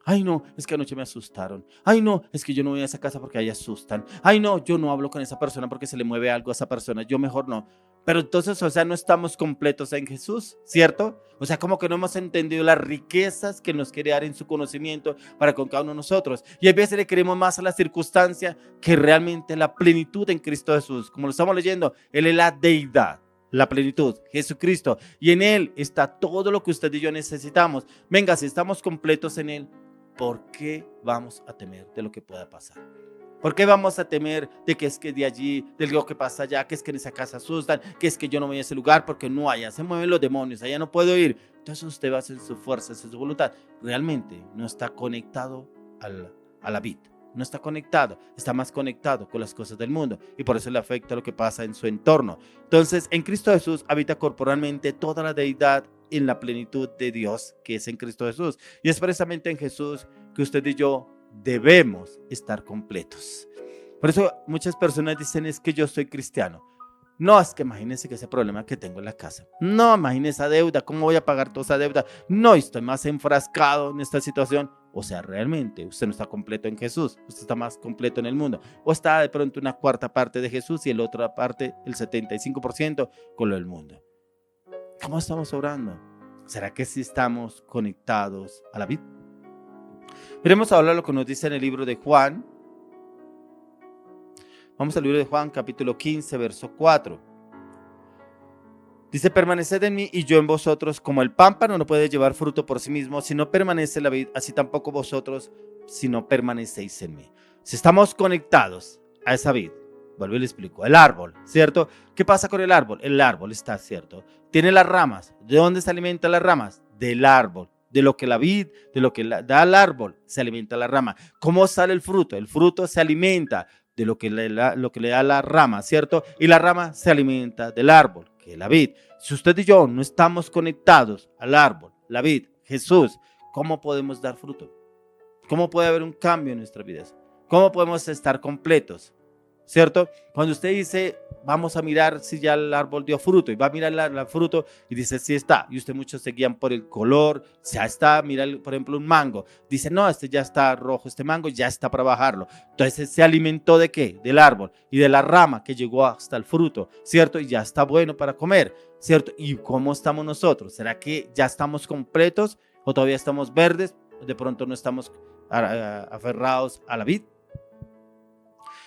Ay, no, es que anoche me asustaron. Ay, no, es que yo no voy a esa casa porque ahí asustan. Ay, no, yo no hablo con esa persona porque se le mueve algo a esa persona. Yo mejor no. Pero entonces, o sea, no estamos completos en Jesús, ¿cierto? O sea, como que no hemos entendido las riquezas que nos quiere dar en su conocimiento para con cada uno de nosotros. Y a veces le queremos más a la circunstancia que realmente la plenitud en Cristo Jesús. Como lo estamos leyendo, Él es la deidad. La plenitud, Jesucristo. Y en Él está todo lo que usted y yo necesitamos. Venga, si estamos completos en Él, ¿por qué vamos a temer de lo que pueda pasar? ¿Por qué vamos a temer de que es que de allí, de lo que pasa allá, que es que en esa casa asustan, que es que yo no voy a ese lugar porque no, allá se mueven los demonios, allá no puedo ir? Entonces usted va a hacer su fuerza, hacer su voluntad. Realmente no está conectado a la vida. No está conectado, está más conectado con las cosas del mundo y por eso le afecta lo que pasa en su entorno. Entonces, en Cristo Jesús habita corporalmente toda la deidad en la plenitud de Dios que es en Cristo Jesús. Y es precisamente en Jesús que usted y yo debemos estar completos. Por eso muchas personas dicen, es que yo soy cristiano. No, es que imagínense que ese problema que tengo en la casa. No, imagínense esa deuda, ¿cómo voy a pagar toda esa deuda? No, estoy más enfrascado en esta situación. O sea, realmente usted no está completo en Jesús, usted está más completo en el mundo. O está de pronto una cuarta parte de Jesús y la otra parte, el 75% con lo del mundo. ¿Cómo estamos orando? ¿Será que sí estamos conectados a la vida? Miremos ahora lo que nos dice en el libro de Juan. Vamos al libro de Juan, capítulo 15, verso 4. Dice, permaneced en mí y yo en vosotros, como el pámpano no puede llevar fruto por sí mismo, si no permanece en la vid, así tampoco vosotros, si no permanecéis en mí. Si estamos conectados a esa vid, vuelvo y le explico, el árbol, ¿cierto? ¿Qué pasa con el árbol? El árbol está, ¿cierto? Tiene las ramas. ¿De dónde se alimentan las ramas? Del árbol. De lo que la vid, de lo que da el árbol, se alimenta la rama. ¿Cómo sale el fruto? El fruto se alimenta de lo que le da la rama, ¿cierto? Y la rama se alimenta del árbol, que es la vid. Si usted y yo no estamos conectados al árbol, la vid, Jesús, ¿cómo podemos dar fruto? ¿Cómo puede haber un cambio en nuestras vidas? ¿Cómo podemos estar completos? ¿Cierto? Cuando usted dice, vamos a mirar si ya el árbol dio fruto, y va a mirar el fruto y dice, sí está, y usted muchos se guían por el color, ya está, mira, por ejemplo, un mango, dice, no, este ya está rojo, este mango ya está para bajarlo. Entonces se alimentó ¿de qué? Del árbol y de la rama que llegó hasta el fruto, ¿cierto? Y ya está bueno para comer, ¿cierto? ¿Y cómo estamos nosotros? ¿Será que ya estamos completos o todavía estamos verdes? De pronto no estamos aferrados a la vid.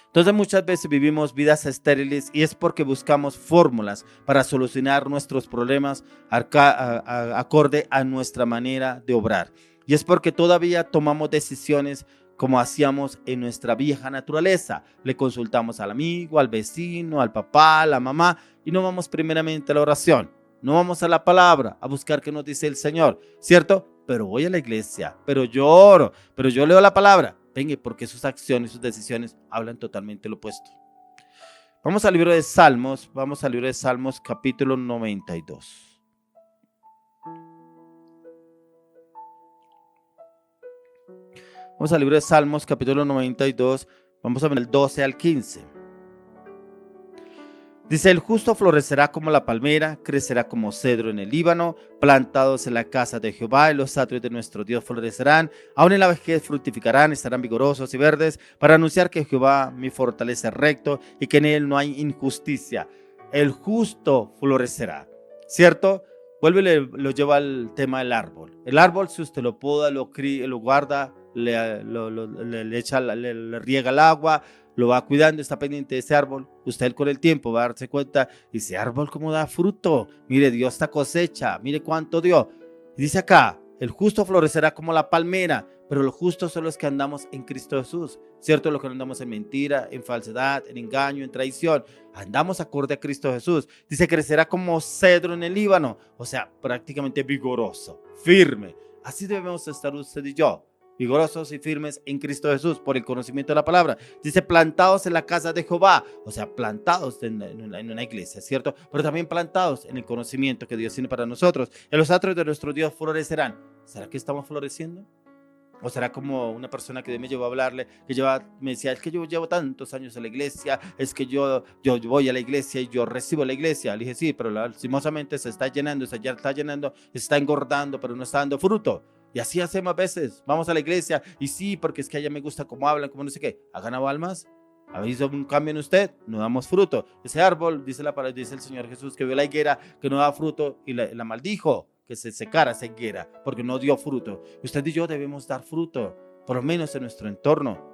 Entonces muchas veces vivimos vidas estériles y es porque buscamos fórmulas para solucionar nuestros problemas acorde a nuestra manera de obrar. Y es porque todavía tomamos decisiones como hacíamos en nuestra vieja naturaleza. Le consultamos al amigo, al vecino, al papá, a la mamá y no vamos primeramente a la oración. No vamos a la palabra a buscar qué nos dice el Señor, ¿cierto? Pero voy a la iglesia, pero yo oro, pero yo leo la palabra. Venga, porque sus acciones, sus decisiones hablan totalmente lo opuesto. Vamos al libro de Salmos, capítulo 92. Vamos al libro de Salmos, capítulo 92, vamos a ver el 12 al 15. Dice, el justo florecerá como la palmera, crecerá como cedro en el Líbano, plantados en la casa de Jehová, y los atrios de nuestro Dios florecerán, aún en la vejez fructificarán, estarán vigorosos y verdes, para anunciar que Jehová mi fortaleza es recto y que en él no hay injusticia. El justo florecerá, ¿cierto? Vuelve y lo lleva al tema del árbol. El árbol, si usted lo poda, lo guarda, le echa, le riega el agua, lo va cuidando, está pendiente de ese árbol, usted con el tiempo va a darse cuenta, ese árbol cómo da fruto, mire, dio esta cosecha, mire cuánto dio. Y dice acá, el justo florecerá como la palmera, pero los justos son los que andamos en Cristo Jesús, ¿cierto? Los que no andamos en mentira, en falsedad, en engaño, en traición, andamos acorde a Cristo Jesús. Dice, crecerá como cedro en el Líbano, o sea, prácticamente vigoroso, firme. Así debemos estar usted y yo, vigorosos y firmes en Cristo Jesús por el conocimiento de la palabra. Dice, plantados en la casa de Jehová, o sea, plantados en una iglesia, ¿cierto? Pero también plantados en el conocimiento que Dios tiene para nosotros. En los atrios de nuestro Dios florecerán. ¿Será que estamos floreciendo? ¿O será como una persona que me llevó a hablarle, me decía, es que yo llevo tantos años en la iglesia, es que yo voy a la iglesia y yo recibo la iglesia? Le dije, sí, pero lastimosamente se está llenando, se está engordando, pero no está dando fruto. Y así hacemos a veces, vamos a la iglesia y sí, porque es que a ella me gusta cómo hablan, como no sé qué. ¿Ha ganado almas? ¿Ha visto un cambio en usted? No damos fruto. Ese árbol, dice el Señor Jesús, que vio la higuera que no da fruto y la maldijo, que se secara esa higuera porque no dio fruto. Usted y yo debemos dar fruto, por lo menos en nuestro entorno.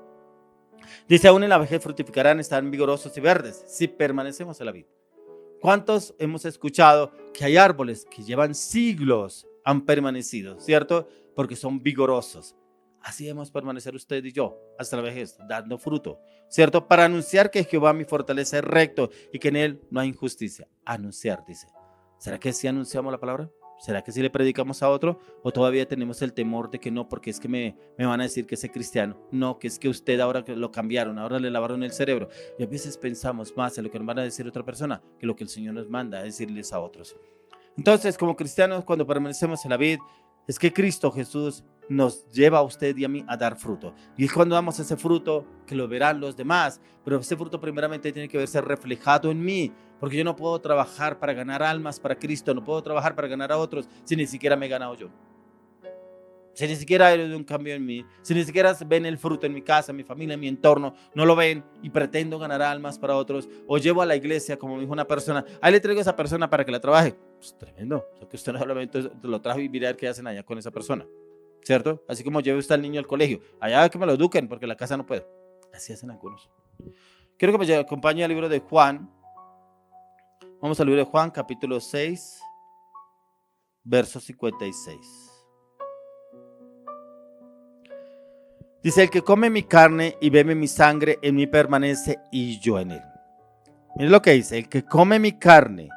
Dice, aún en la vejez fructificarán, estarán vigorosos y verdes, si permanecemos en la vid. ¿Cuántos hemos escuchado que hay árboles que llevan siglos, han permanecido, ¿cierto? Porque son vigorosos. Así debemos permanecer usted y yo hasta la vejez, dando fruto, ¿cierto? Para anunciar que Jehová mi fortaleza es recto y que en él no hay injusticia. Anunciar, dice. ¿Será que sí anunciamos la palabra? ¿Será que sí le predicamos a otro? ¿O todavía tenemos el temor de que no, porque es que me van a decir que soy cristiano? No, que es que usted ahora lo cambiaron, ahora le lavaron el cerebro. Y a veces pensamos más en lo que nos van a decir otra persona que lo que el Señor nos manda a decirles a otros. Entonces, como cristianos, cuando permanecemos en la vid, es que Cristo Jesús nos lleva a usted y a mí a dar fruto. Y es cuando damos ese fruto que lo verán los demás. Pero ese fruto primeramente tiene que verse reflejado en mí. Porque yo no puedo trabajar para ganar almas para Cristo. No puedo trabajar para ganar a otros si ni siquiera me he ganado yo. Si ni siquiera hay un cambio en mí. Si ni siquiera ven el fruto en mi casa, en mi familia, en mi entorno. No lo ven y pretendo ganar almas para otros. O llevo a la iglesia, como me dijo una persona. Ahí le traigo a esa persona para que la trabaje. Pues tremendo. O sea, que usted no solamente lo trajo y mira qué hacen allá con esa persona. ¿Cierto? Así como lleve usted al niño al colegio. Allá que me lo eduquen porque en la casa no puedo. Así hacen algunos. Quiero que me acompañe al libro de Juan. Vamos al libro de Juan, capítulo 6, verso 56. Dice, el que come mi carne y bebe mi sangre, en mí permanece y yo en él. Miren lo que dice, el que come mi carne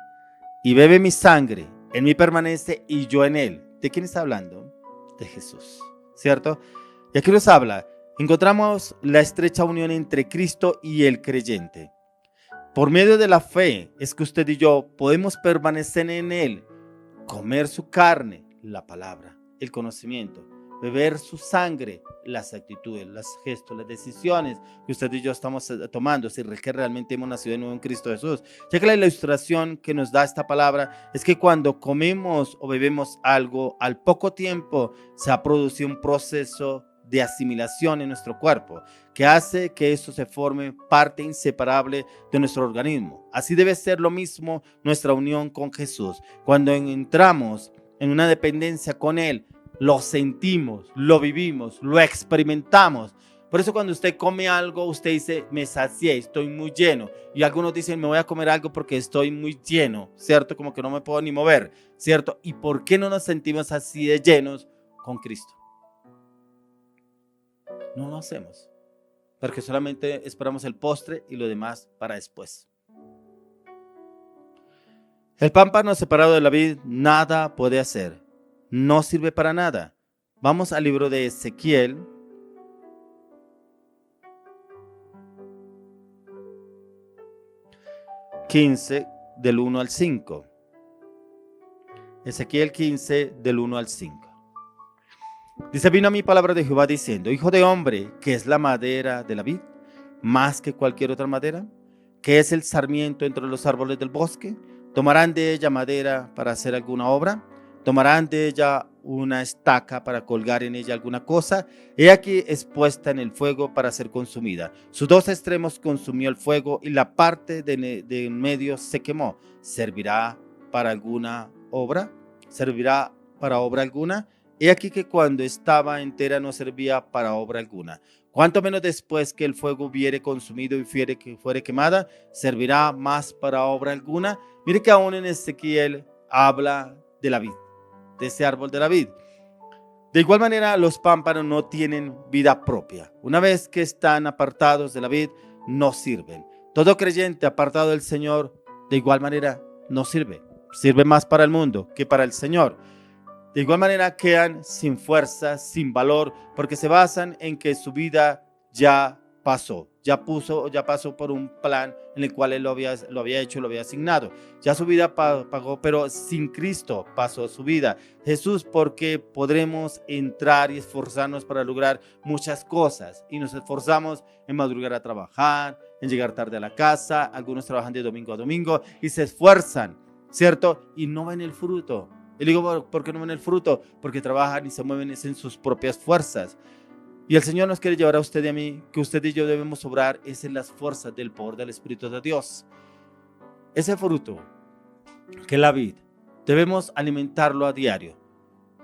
y bebe mi sangre, en mí permanece y yo en él. ¿De quién está hablando? De Jesús, ¿cierto? Y aquí nos habla, encontramos la estrecha unión entre Cristo y el creyente. Por medio de la fe es que usted y yo podemos permanecer en él, comer su carne, la palabra, el conocimiento, beber su sangre, las actitudes, los gestos, las decisiones que usted y yo estamos tomando, si es que realmente hemos nacido de nuevo en Cristo Jesús. Ya que la ilustración que nos da esta palabra es que cuando comemos o bebemos algo, al poco tiempo se ha producido un proceso de asimilación en nuestro cuerpo, que hace que esto se forme parte inseparable de nuestro organismo. Así debe ser lo mismo nuestra unión con Jesús. Cuando entramos en una dependencia con Él, lo sentimos, lo vivimos, lo experimentamos. Por eso cuando usted come algo, usted dice, me sacié, estoy muy lleno. Y algunos dicen, me voy a comer algo porque estoy muy lleno, ¿cierto? Como que no me puedo ni mover, ¿cierto? ¿Y por qué no nos sentimos así de llenos con Cristo? No lo hacemos, porque solamente esperamos el postre y lo demás para después. El pámpano separado de la vid nada puede hacer, no sirve para nada. Vamos al libro de Ezequiel, ...15 del 1 al 5. Ezequiel 15 del 1 al 5. Dice, vino a mí palabra de Jehová diciendo, hijo de hombre, ¿qué es la madera de la vid? Más que cualquier otra madera. que es el sarmiento entre los árboles del bosque? ¿Tomarán de ella madera para hacer alguna obra? ¿Tomarán de ella una estaca para colgar en ella alguna cosa? He aquí expuesta en el fuego para ser consumida. Sus dos extremos consumió el fuego y la parte de en medio se quemó. ¿Servirá para alguna obra? ¿Servirá para obra alguna? He aquí que cuando estaba entera no servía para obra alguna. Cuanto menos después que el fuego hubiere consumido y fuere quemada, servirá más para obra alguna. Mire que aún en Ezequiel habla de la vid, de ese árbol de la vid. De igual manera, los pámpanos no tienen vida propia. Una vez que están apartados de la vid, no sirven. Todo creyente apartado del Señor, de igual manera, no sirve. Sirve más para el mundo que para el Señor. De igual manera quedan sin fuerza, sin valor, porque se basan en que su vida ya pasó, ya pasó por un plan en el cual él lo había hecho, lo había asignado. Ya su vida pagó, pero sin Cristo pasó su vida. Jesús, porque podremos entrar y esforzarnos para lograr muchas cosas, y nos esforzamos en madrugar a trabajar, en llegar tarde a la casa, algunos trabajan de domingo a domingo y se esfuerzan, ¿cierto? Y no ven el fruto. Y le digo, ¿por qué no ven el fruto? Porque trabajan y se mueven en sus propias fuerzas. Y el Señor nos quiere llevar a usted y a mí, que usted y yo debemos obrar es en las fuerzas del poder del Espíritu de Dios. Ese fruto, que es la vid, debemos alimentarlo a diario.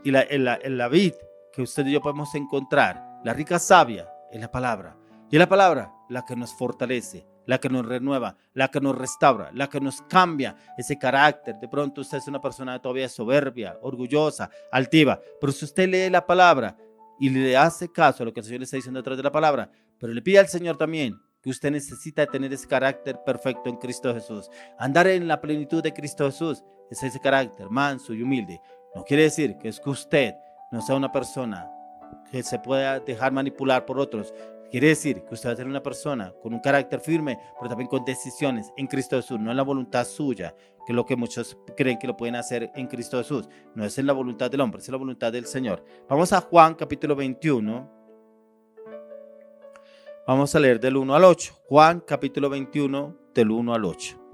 Y la vid que usted y yo podemos encontrar, la rica savia, es la palabra. Y es la palabra la que nos fortalece, la que nos renueva, la que nos restaura, la que nos cambia ese carácter. De pronto usted es una persona todavía soberbia, orgullosa, altiva, pero si usted lee la palabra y le hace caso a lo que el Señor le está diciendo a través de la palabra, pero le pide al Señor también que usted necesita tener ese carácter perfecto en Cristo Jesús. Andar en la plenitud de Cristo Jesús es ese carácter manso y humilde. No quiere decir que es que usted no sea una persona que se pueda dejar manipular por otros. Quiere decir que usted va a ser una persona con un carácter firme, pero también con decisiones en Cristo Jesús, no en la voluntad suya, que es lo que muchos creen que lo pueden hacer en Cristo Jesús. No es en la voluntad del hombre, es en la voluntad del Señor. Vamos a Juan capítulo 21. Vamos a leer del 1 al 8. Juan capítulo 21 del 1 al 8.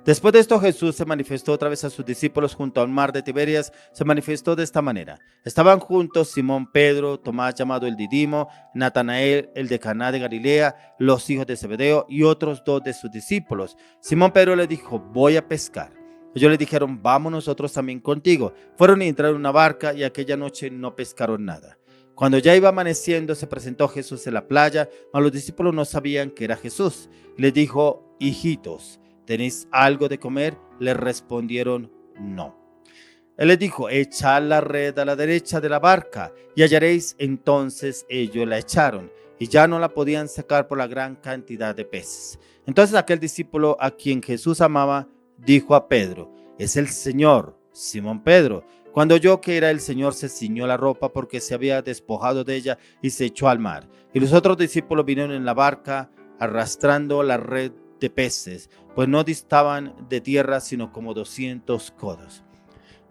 Después de esto, Jesús se manifestó otra vez a sus discípulos junto al mar de Tiberias. Se manifestó de esta manera. Estaban juntos Simón Pedro, Tomás llamado el Didimo, Natanael, el de Caná de Galilea, los hijos de Zebedeo y otros dos de sus discípulos. Simón Pedro le dijo, voy a pescar. Ellos le dijeron, vamos nosotros también contigo. Fueron y entraron en una barca y aquella noche no pescaron nada. Cuando ya iba amaneciendo, se presentó Jesús en la playa, mas los discípulos no sabían que era Jesús. Les dijo, hijitos, ¿tenéis algo de comer? Le respondieron, no. Él les dijo, echad la red a la derecha de la barca y hallaréis. Entonces ellos la echaron y ya no la podían sacar por la gran cantidad de peces. Entonces aquel discípulo a quien Jesús amaba dijo a Pedro, es el Señor. Simón Pedro, cuando oyó que era el Señor, se ciñó la ropa porque se había despojado de ella y se echó al mar. Y los otros discípulos vinieron en la barca arrastrando la red de peces, pues no distaban de tierra sino como 200 codos.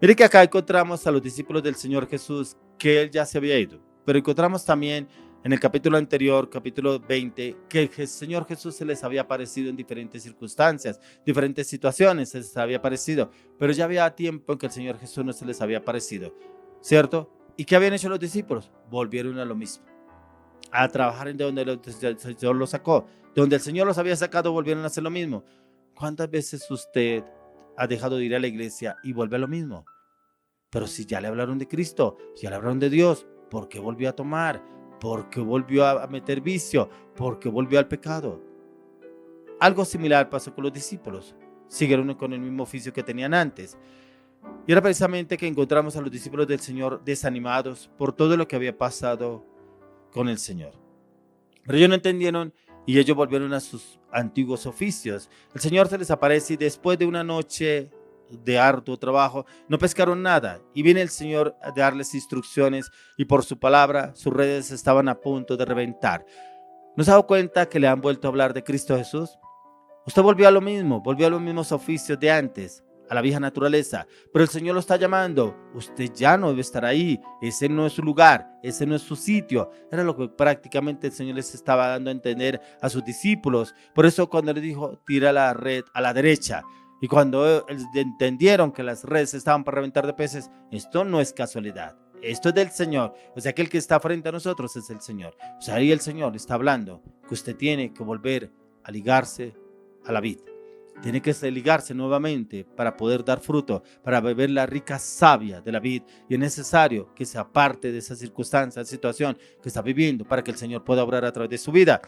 Mire que acá encontramos a los discípulos del Señor Jesús, que Él ya se había ido, pero encontramos también en el capítulo anterior, capítulo 20, que el Señor Jesús se les había aparecido en diferentes circunstancias, diferentes situaciones se les había aparecido, pero ya había tiempo en que el Señor Jesús no se les había aparecido, ¿cierto? ¿Y qué habían hecho los discípulos? Volvieron a lo mismo, a trabajar en donde el Señor los sacó. Donde el Señor los había sacado, volvieron a hacer lo mismo. ¿Cuántas veces usted ha dejado de ir a la iglesia y vuelve a lo mismo? Pero si ya le hablaron de Cristo, ya le hablaron de Dios, ¿por qué volvió a tomar? ¿Por qué volvió a meter vicio? ¿Por qué volvió al pecado? Algo similar pasó con los discípulos. Siguieron con el mismo oficio que tenían antes. Y era precisamente que encontramos a los discípulos del Señor desanimados por todo lo que había pasado con el Señor. Pero ellos no entendieron y ellos volvieron a sus antiguos oficios. El Señor se les aparece y después de una noche de arduo trabajo no pescaron nada. Y viene el Señor a darles instrucciones y por su palabra sus redes estaban a punto de reventar. ¿No se ha dado cuenta que le han vuelto a hablar de Cristo Jesús? Usted volvió a lo mismo, volvió a los mismos oficios de antes, a la vieja naturaleza, pero el Señor lo está llamando. Usted ya no debe estar ahí, ese no es su lugar, ese no es su sitio. Era lo que prácticamente el Señor les estaba dando a entender a sus discípulos. Por eso cuando les dijo, tira la red a la derecha, y cuando entendieron que las redes estaban para reventar de peces, esto no es casualidad. Esto es del Señor. O sea, aquel que está frente a nosotros es el Señor. O sea, ahí el Señor está hablando que usted tiene que volver a ligarse a la vid. Tiene que ligarse nuevamente para poder dar fruto, para beber la rica savia de la vid. Y es necesario que se aparte de esa circunstancia, situación que está viviendo para que el Señor pueda obrar a través de su vida.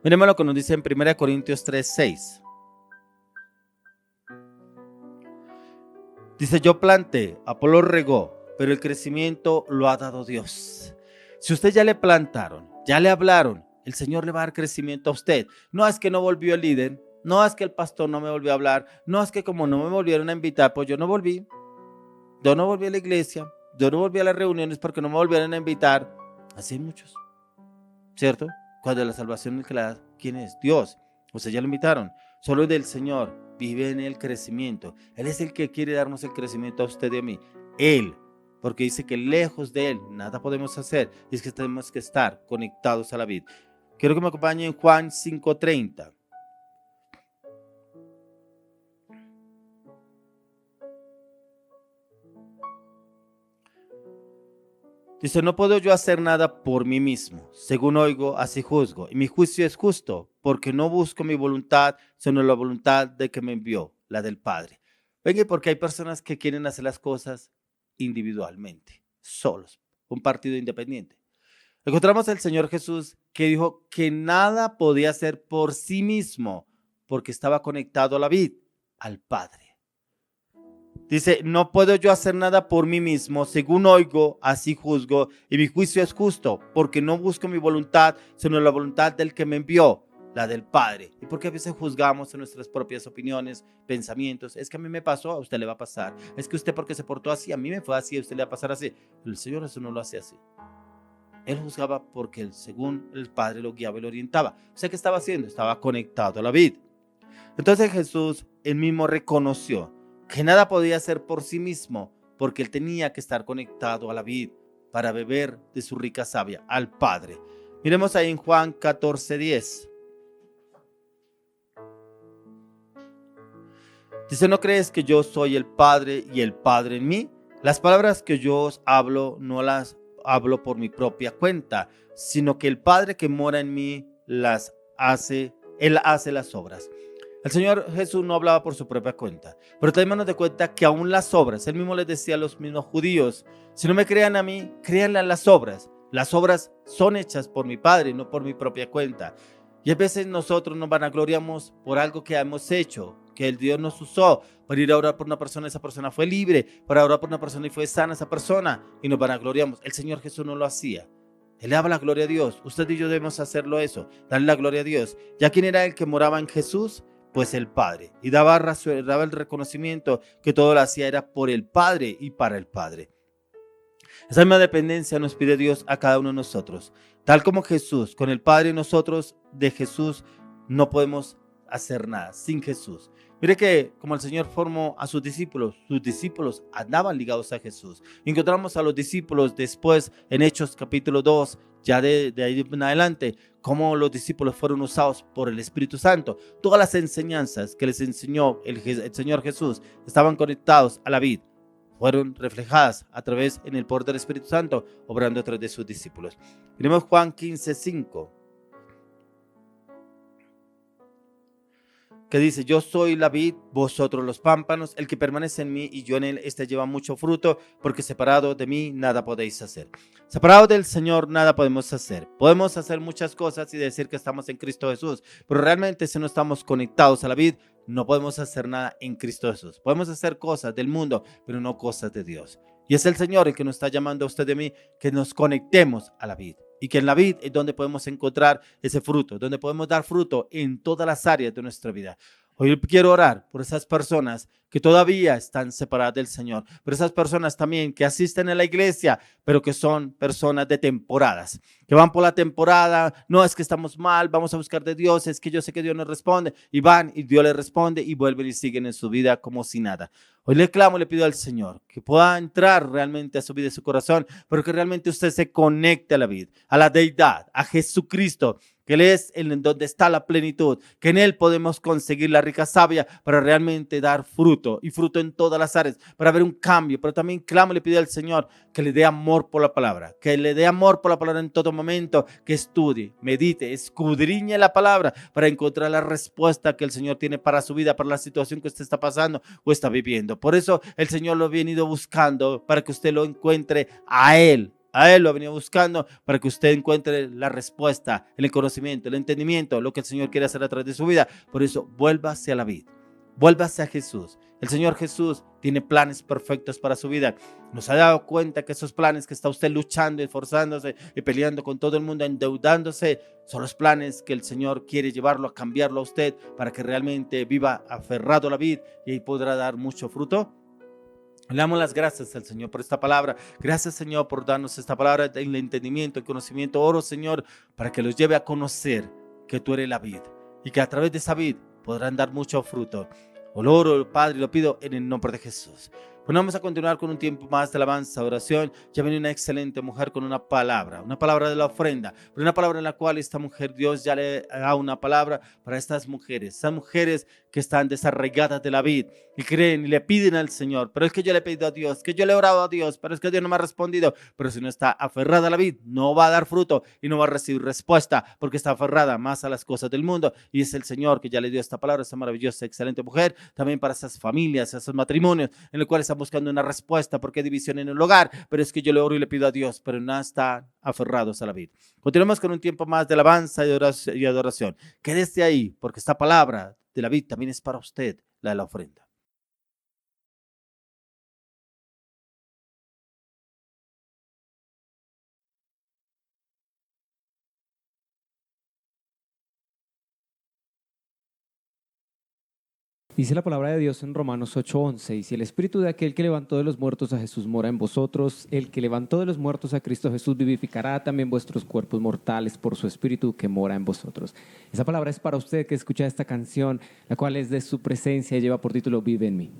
Miremos lo que nos dice en 1 Corintios 3:6. Dice, yo planté, Apolo regó, pero el crecimiento lo ha dado Dios. Si usted ya le plantaron, ya le hablaron, el Señor le va a dar crecimiento a usted. No es que no volvió el líder, no es que el pastor no me volvió a hablar, no es que como no me volvieron a invitar, pues yo no volví a la iglesia, yo no volví a las reuniones porque no me volvieron a invitar. Así hay muchos, ¿cierto? Cuando la salvación, ¿quién es? Dios. Ustedes ya lo invitaron, solo del Señor vive en el crecimiento. Él es el que quiere darnos el crecimiento a usted y a mí. Él, porque dice que lejos de Él nada podemos hacer, y es que tenemos que estar conectados a la vid. Quiero que me acompañen en Juan 5:30. Dice, no puedo yo hacer nada por mí mismo. Según oigo, así juzgo. Y mi juicio es justo, porque no busco mi voluntad, sino la voluntad de que me envió, la del Padre. Venga, porque hay personas que quieren hacer las cosas individualmente, solos, un partido independiente. Encontramos al Señor Jesús que dijo que nada podía hacer por sí mismo, porque estaba conectado a la vid, al Padre. Dice, no puedo yo hacer nada por mí mismo, según oigo, así juzgo, y mi juicio es justo, porque no busco mi voluntad, sino la voluntad del que me envió, la del Padre. ¿Y por qué a veces juzgamos en nuestras propias opiniones, pensamientos? Es que a mí me pasó, a usted le va a pasar. Es que usted porque se portó así, a mí me fue así, a usted le va a pasar así. El Señor eso no lo hace así. Él juzgaba porque según el Padre lo guiaba y lo orientaba. O sea, ¿qué estaba haciendo? Estaba conectado a la vid. Entonces Jesús, él mismo reconoció que nada podía hacer por sí mismo, porque él tenía que estar conectado a la vid para beber de su rica savia, al Padre. Miremos ahí en Juan 14:10. Dice, ¿no crees que yo soy el Padre y el Padre en mí? Las palabras que yo os hablo, no las hablo por mi propia cuenta, sino que el Padre que mora en mí las hace, Él hace las obras. El Señor Jesús no hablaba por su propia cuenta, pero tenemos de cuenta que aún las obras, Él mismo les decía a los mismos judíos, si no me crean a mí, créanle a las obras. Las obras son hechas por mi Padre, no por mi propia cuenta. Y a veces nosotros nos vanagloriamos por algo que hemos hecho, que el Dios nos usó para ir a orar por una persona, esa persona fue libre, para orar por una persona y fue sana esa persona, y nos vanagloriamos. El Señor Jesús no lo hacía. Él daba la gloria a Dios. Usted y yo debemos hacerlo eso, darle la gloria a Dios. ¿Ya quién era el que moraba en Jesús? Pues el Padre. Y daba el reconocimiento que todo lo hacía era por el Padre y para el Padre. Esa misma dependencia nos pide Dios a cada uno de nosotros. Tal como Jesús, con el Padre y nosotros, de Jesús no podemos hacer nada sin Jesús. Mire que como el Señor formó a sus discípulos andaban ligados a Jesús. Encontramos a los discípulos después en Hechos capítulo 2, ya de ahí en adelante, cómo los discípulos fueron usados por el Espíritu Santo. Todas las enseñanzas que les enseñó el Señor Jesús estaban conectados a la vid. Fueron reflejadas a través en el poder del Espíritu Santo, obrando a través de sus discípulos. Miremos Juan 15:5. Que dice, yo soy la vid, vosotros los pámpanos, el que permanece en mí y yo en él, este lleva mucho fruto, porque separado de mí nada podéis hacer. Separado del Señor nada podemos hacer. Podemos hacer muchas cosas y decir que estamos en Cristo Jesús, pero realmente si no estamos conectados a la vid, no podemos hacer nada en Cristo Jesús. Podemos hacer cosas del mundo, pero no cosas de Dios. Y es el Señor el que nos está llamando a usted y a mí, que nos conectemos a la vid. Y que en la vid es donde podemos encontrar ese fruto, donde podemos dar fruto en todas las áreas de nuestra vida. Hoy quiero orar por esas personas que todavía están separadas del Señor, por esas personas también que asisten a la iglesia, pero que son personas de temporadas, que van por la temporada, no es que estamos mal, vamos a buscar de Dios, es que yo sé que Dios nos responde, y van y Dios les responde y vuelven y siguen en su vida como si nada. Hoy le clamo, le pido al Señor que pueda entrar realmente a su vida y su corazón, pero que realmente usted se conecte a la vida, a la deidad, a Jesucristo, que Él es en donde está la plenitud, que en Él podemos conseguir la rica savia para realmente dar fruto y fruto en todas las áreas, para ver un cambio. Pero también clamo y le pido al Señor que le dé amor por la palabra, que le dé amor por la palabra en todo momento, que estudie, medite, escudriñe la palabra para encontrar la respuesta que el Señor tiene para su vida, para la situación que usted está pasando o está viviendo. Por eso el Señor lo ha venido buscando para que usted lo encuentre a Él. A Él lo ha venido buscando para que usted encuentre la respuesta, el conocimiento, el entendimiento, lo que el Señor quiere hacer a través de su vida. Por eso, vuélvase a la vid, vuélvase a Jesús. El Señor Jesús tiene planes perfectos para su vida. Nos ha dado cuenta que esos planes que está usted luchando, esforzándose y peleando con todo el mundo, endeudándose, son los planes que el Señor quiere llevarlo a cambiarlo a usted para que realmente viva aferrado a la vid y ahí podrá dar mucho fruto. Le damos las gracias al Señor por esta palabra. Gracias, Señor, por darnos esta palabra, el entendimiento, el conocimiento. Oro, Señor, para que los lleve a conocer que tú eres la vid y que a través de esa vid podrán dar mucho fruto. Lo oro, Padre, lo pido en el nombre de Jesús. Pues vamos a continuar con un tiempo más de alabanza, oración. Ya viene una excelente mujer con una palabra de la ofrenda, pero una palabra en la cual esta mujer, Dios ya le da una palabra para estas mujeres que están desarraigadas de la vid y creen y le piden al Señor, pero es que yo le he pedido a Dios, que yo le he orado a Dios, pero es que Dios no me ha respondido. Pero si no está aferrada a la vid, no va a dar fruto y no va a recibir respuesta, porque está aferrada más a las cosas del mundo. Y es el Señor que ya le dio esta palabra, esta maravillosa, excelente mujer, también para esas familias, esos matrimonios en los cuales están buscando una respuesta, porque hay división en el hogar, pero es que yo le oro y le pido a Dios, pero no están aferrados a la vid. Continuamos con un tiempo más de alabanza y adoración. Quédese ahí, porque esta palabra de la vid también es para usted, la de la ofrenda. Dice la palabra de Dios en Romanos 8:11, y si el espíritu de aquel que levantó de los muertos a Jesús mora en vosotros, el que levantó de los muertos a Cristo Jesús vivificará también vuestros cuerpos mortales por su espíritu que mora en vosotros. Esa palabra es para usted que escucha esta canción, la cual es de su presencia y lleva por título Vive en mí.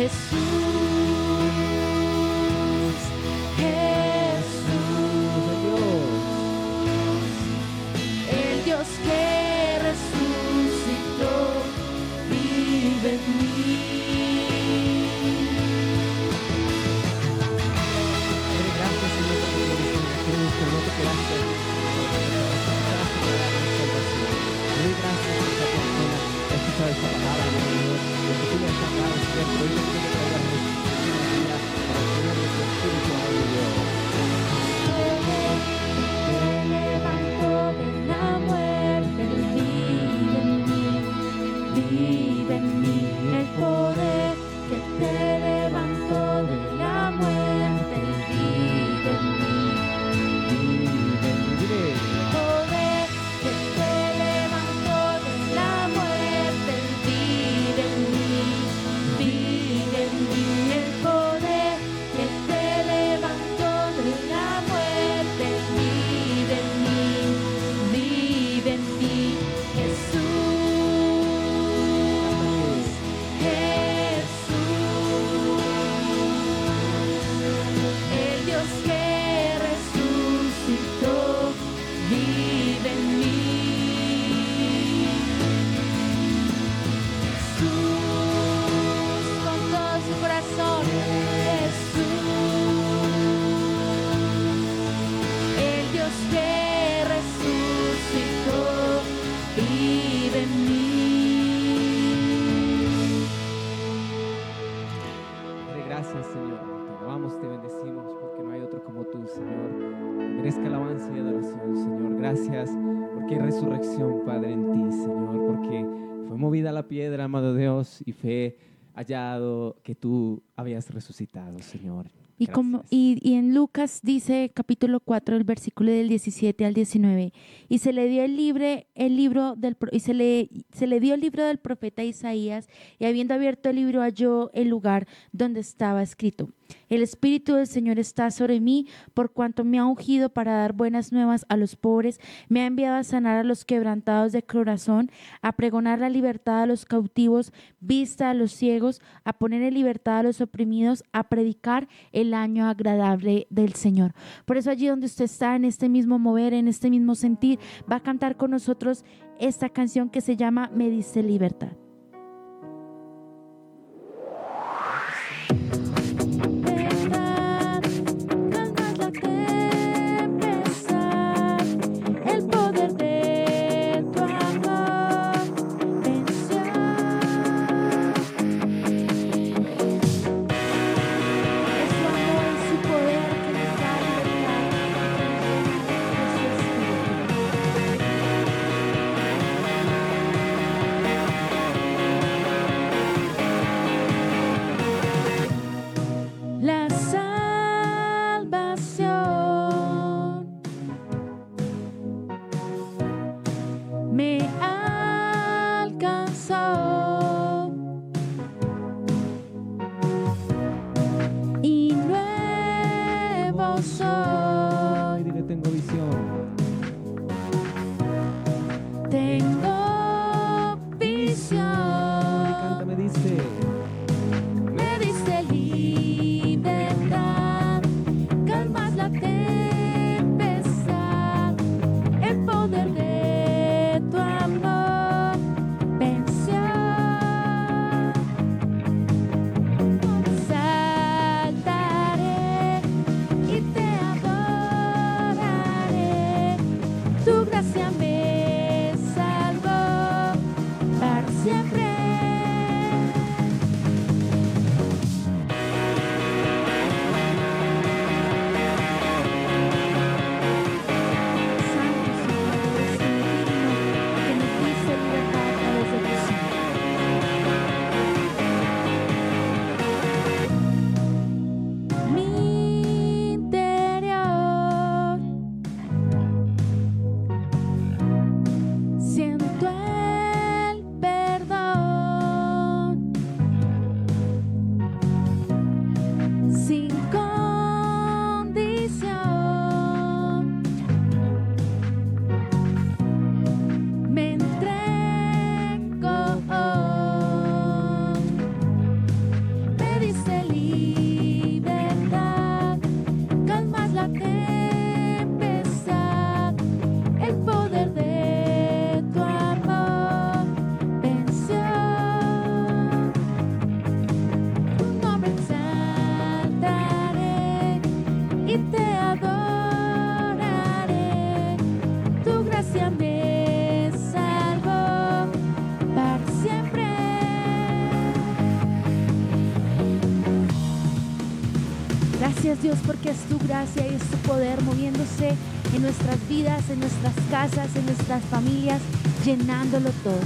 Jesús. Dios que resucitó vive en mí. Jesús, con todo su corazón, Jesús, el Dios que resucitó vive en mí. Padre, gracias, Señor. Te alabamos, te bendecimos, porque no hay otro como tú, Señor. Que merezca alabanza y adoración, Señor. Gracias porque hay resurrección, Padre, en ti, Señor. Porque fue movida la piedra, amado Dios, y fue hallado que tú habías resucitado, Señor. Y, como, Gracias. y en Lucas dice, capítulo 4, el versículo del 17 al 19, y se le dio se le dio el libro del profeta Isaías, y habiendo abierto el libro halló el lugar donde estaba escrito: el Espíritu del Señor está sobre mí, por cuanto me ha ungido para dar buenas nuevas a los pobres, me ha enviado a sanar a los quebrantados de corazón, a pregonar la libertad a los cautivos, vista a los ciegos, a poner en libertad a los oprimidos, a predicar el año agradable del Señor. Por eso allí donde usted está, en este mismo mover, en este mismo sentir, va a cantar con nosotros esta canción que se llama Me diste libertad. Verdad, calmas la tempestad, el poder de tu amor venció. Es su amor y su poder que nos da libertad de su espíritu. La salvación me alcanzó y nuevo soy. Dile, tengo visión. Tengo visión. Canta, me dice. Me diste libertad, calmas la tempestad, el poder de tu amor venció. Saltaré y te adoraré, tu gracia me salvó para siempre. Santo Señor, eres el digno que nos diste libertad a través de tu Santo. Mi interior siento el perdón sin condición. Me entrego, me diste libertad, calmas la tempestad, el poder de tu amor venció. Tu nombre exaltaré y te adoraré, tu gracia me salvó para siempre. Gracias, Dios, porque es tu gracia y es tu poder moviéndose en nuestras vidas, en nuestras casas, en nuestras familias, llenándolo todo.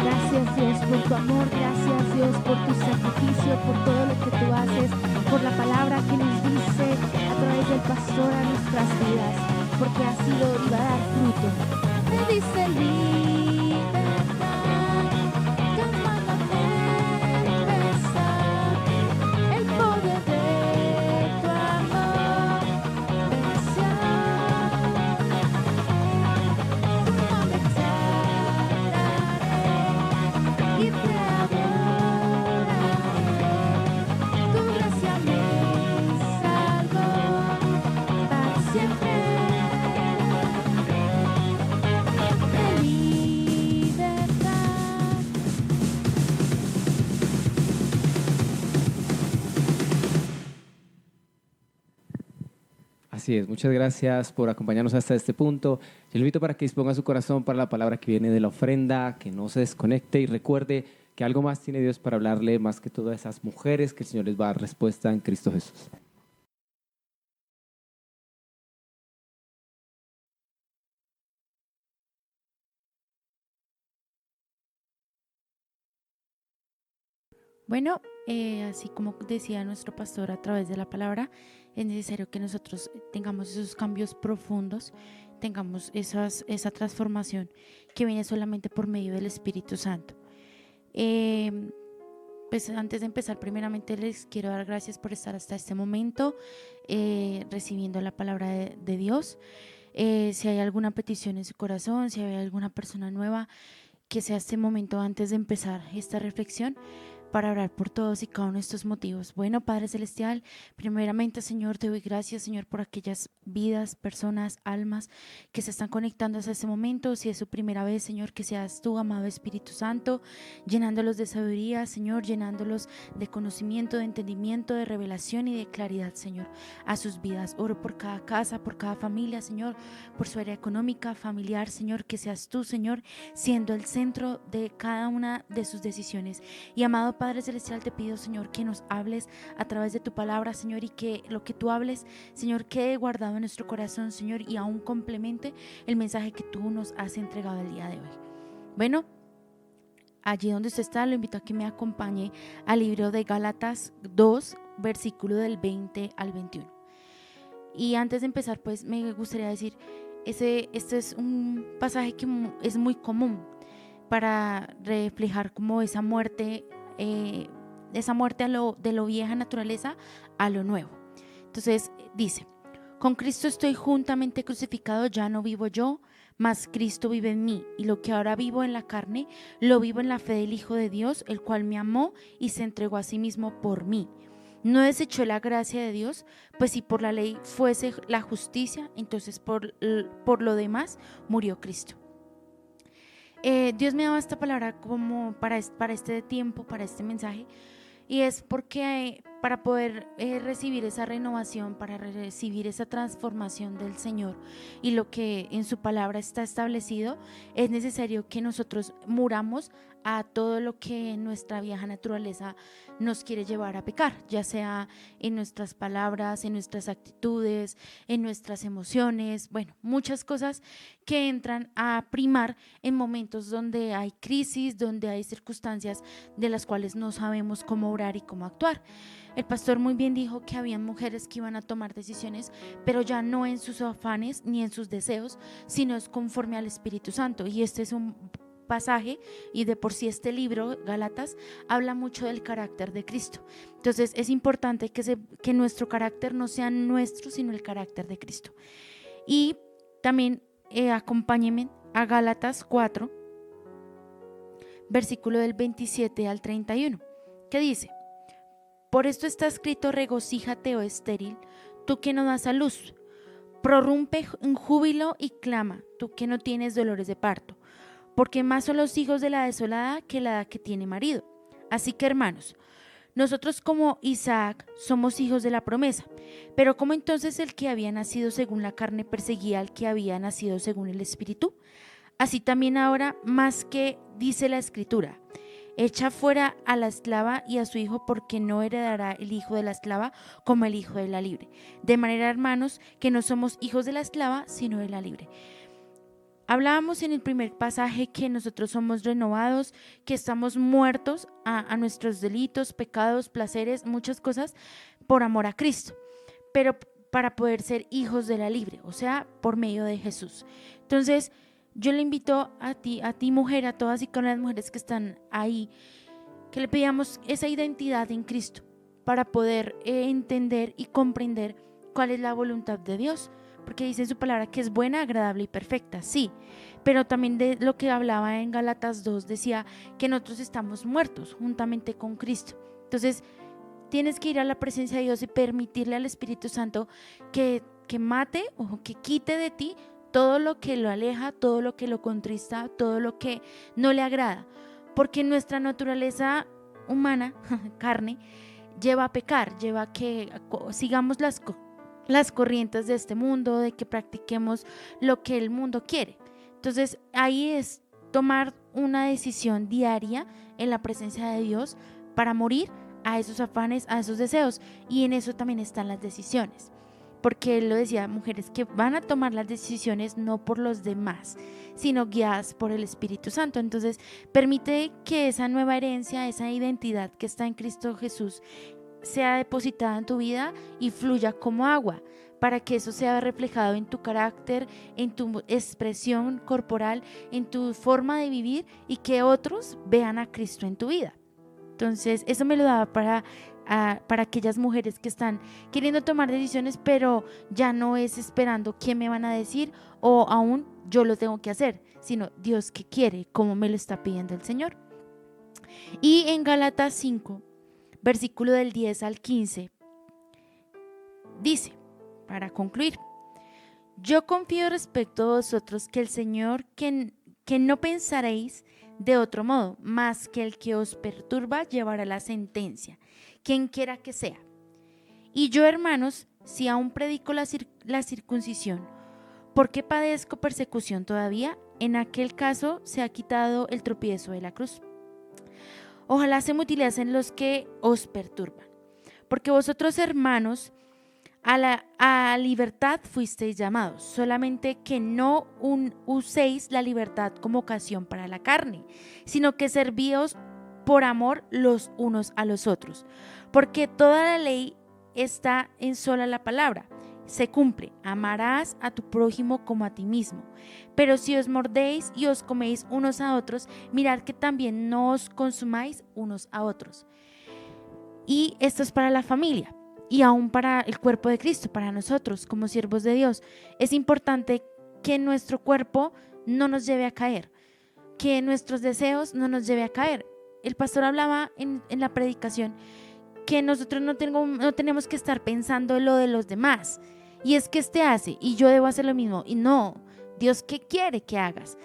Gracias, Dios, por tu amor. Gracias, Dios, por tu sacrificio, por todo lo que tú haces, por la palabra que nos dice a través del pastor a nuestras vidas, porque ha sido y va a dar fruto. Me diste libertad, calma la tempestad, el poder de tu amor venció. Tu nombre exaltaré Así es, muchas gracias por acompañarnos hasta este punto. Yo le invito para que disponga su corazón para la palabra que viene de la ofrenda, que no se desconecte y recuerde que algo más tiene Dios para hablarle, más que todas esas mujeres, que el Señor les va a dar respuesta en Cristo Jesús. Bueno, así como decía nuestro pastor a través de la palabra, es necesario que nosotros tengamos esos cambios profundos, tengamos esa transformación que viene solamente por medio del Espíritu Santo. Pues antes de empezar, primeramente les quiero dar gracias por estar hasta este momento recibiendo la palabra de Dios. Si hay alguna petición en su corazón, si hay alguna persona nueva, que sea este momento antes de empezar esta reflexión para orar por todos y cada uno de estos motivos. Bueno, Padre Celestial, primeramente, Señor, te doy gracias, Señor, por aquellas vidas, personas, almas que se están conectando hasta este momento. Si es su primera vez, Señor, que seas tú, amado Espíritu Santo, llenándolos de sabiduría, Señor, llenándolos de conocimiento, de entendimiento, de revelación y de claridad, Señor, a sus vidas. Oro por cada casa, por cada familia, Señor, por su área económica, familiar, Señor, que seas tú, Señor, siendo el centro de cada una de sus decisiones. Y amado Padre Celestial, te pido, Señor, que nos hables a través de tu palabra, Señor, y que lo que tú hables, Señor, quede guardado en nuestro corazón, Señor, y aún complemente el mensaje que tú nos has entregado el día de hoy. Bueno, allí donde usted está, lo invito a que me acompañe al libro de Gálatas 2, versículo del 20 al 21. Y antes de empezar, pues me gustaría decir, este es un pasaje que es muy común para reflejar como esa muerte de lo vieja naturaleza a lo nuevo. Entonces dice: con Cristo estoy juntamente crucificado, ya no vivo yo, mas Cristo vive en mí, y lo que ahora vivo en la carne, lo vivo en la fe del Hijo de Dios, el cual me amó y se entregó a sí mismo por mí. No desechó la gracia de Dios, pues si por la ley fuese la justicia, entonces por lo demás murió Cristo. Dios me daba esta palabra como para este tiempo, para este mensaje, y es porque para poder recibir esa renovación, para recibir esa transformación del Señor y lo que en su palabra está establecido, es necesario que nosotros muramos a todo lo que nuestra vieja naturaleza nos quiere llevar a pecar, ya sea en nuestras palabras, en nuestras actitudes, en nuestras emociones, bueno, muchas cosas que entran a primar en momentos donde hay crisis, donde hay circunstancias de las cuales no sabemos cómo obrar y cómo actuar. El pastor muy bien dijo que había mujeres que iban a tomar decisiones, pero ya no en sus afanes ni en sus deseos, sino es conforme al Espíritu Santo. Y este es un pasaje, y de por sí este libro, Gálatas, habla mucho del carácter de Cristo. Entonces es importante que nuestro carácter no sea nuestro, sino el carácter de Cristo. Y también acompáñenme a Gálatas 4, versículo del 27 al 31, que dice: por esto está escrito, regocíjate, oh estéril, tú que no das a luz, prorrumpe en júbilo y clama, tú que no tienes dolores de parto, porque más son los hijos de la desolada que la que tiene marido. Así que, hermanos, nosotros como Isaac somos hijos de la promesa, pero ¿cómo entonces el que había nacido según la carne perseguía al que había nacido según el Espíritu? Así también ahora, más que dice la Escritura: echa fuera a la esclava y a su hijo, porque no heredará el hijo de la esclava como el hijo de la libre. De manera, hermanos, que no somos hijos de la esclava, sino de la libre. Hablábamos en el primer pasaje que nosotros somos renovados, que estamos muertos a nuestros delitos, pecados, placeres, muchas cosas, por amor a Cristo, pero para poder ser hijos de la libre, o sea, por medio de Jesús. Entonces, yo le invito a ti mujer, a todas y cada una de las mujeres que están ahí, que le pedamos esa identidad en Cristo para poder entender y comprender cuál es la voluntad de Dios, porque dice en su palabra que es buena, agradable y perfecta, sí, pero también de lo que hablaba en Gálatas 2 decía que nosotros estamos muertos juntamente con Cristo. Entonces tienes que ir a la presencia de Dios y permitirle al Espíritu Santo que mate o que quite de ti todo lo que lo aleja, todo lo que lo contrista, todo lo que no le agrada, porque nuestra naturaleza humana, carne, lleva a pecar, lleva a que sigamos las corrientes de este mundo, de que practiquemos lo que el mundo quiere. Entonces ahí es tomar una decisión diaria en la presencia de Dios para morir a esos afanes, a esos deseos, y en eso también están las decisiones, porque él lo decía, mujeres que van a tomar las decisiones no por los demás, sino guiadas por el Espíritu Santo. Entonces permite que esa nueva herencia, esa identidad que está en Cristo Jesús sea depositada en tu vida y fluya como agua, para que eso sea reflejado en tu carácter, en tu expresión corporal, en tu forma de vivir, y que otros vean a Cristo en tu vida. Entonces eso me lo daba para aquellas mujeres que están queriendo tomar decisiones, pero ya no es esperando qué me van a decir o aún yo lo tengo que hacer, sino Dios qué quiere, cómo me lo está pidiendo el Señor. Y en Gálatas 5, versículo del 10 al 15, dice, para concluir: yo confío respecto a vosotros que el Señor, que no pensaréis de otro modo, más que el que os perturba llevará la sentencia, quien quiera que sea. Y yo, hermanos, si aún predico la circuncisión, ¿por qué padezco persecución todavía? En aquel caso se ha quitado el tropiezo de la cruz. Ojalá se me utilicen los que os perturban, porque vosotros, hermanos, a la libertad fuisteis llamados, solamente que no uséis la libertad como ocasión para la carne, sino que servíos por amor los unos a los otros, porque toda la ley está en sola la palabra, se cumple: amarás a tu prójimo como a ti mismo. Pero si os mordéis y os coméis unos a otros, mirad que también no os consumáis unos a otros. Y esto es para la familia y aún para el cuerpo de Cristo, para nosotros como siervos de Dios. Es importante que nuestro cuerpo no nos lleve a caer, que nuestros deseos no nos lleve a caer. El pastor hablaba en la predicación que nosotros no tenemos que estar pensando en lo de los demás, y es que este hace y yo debo hacer lo mismo, y no, Dios, ¿qué quiere que hagas?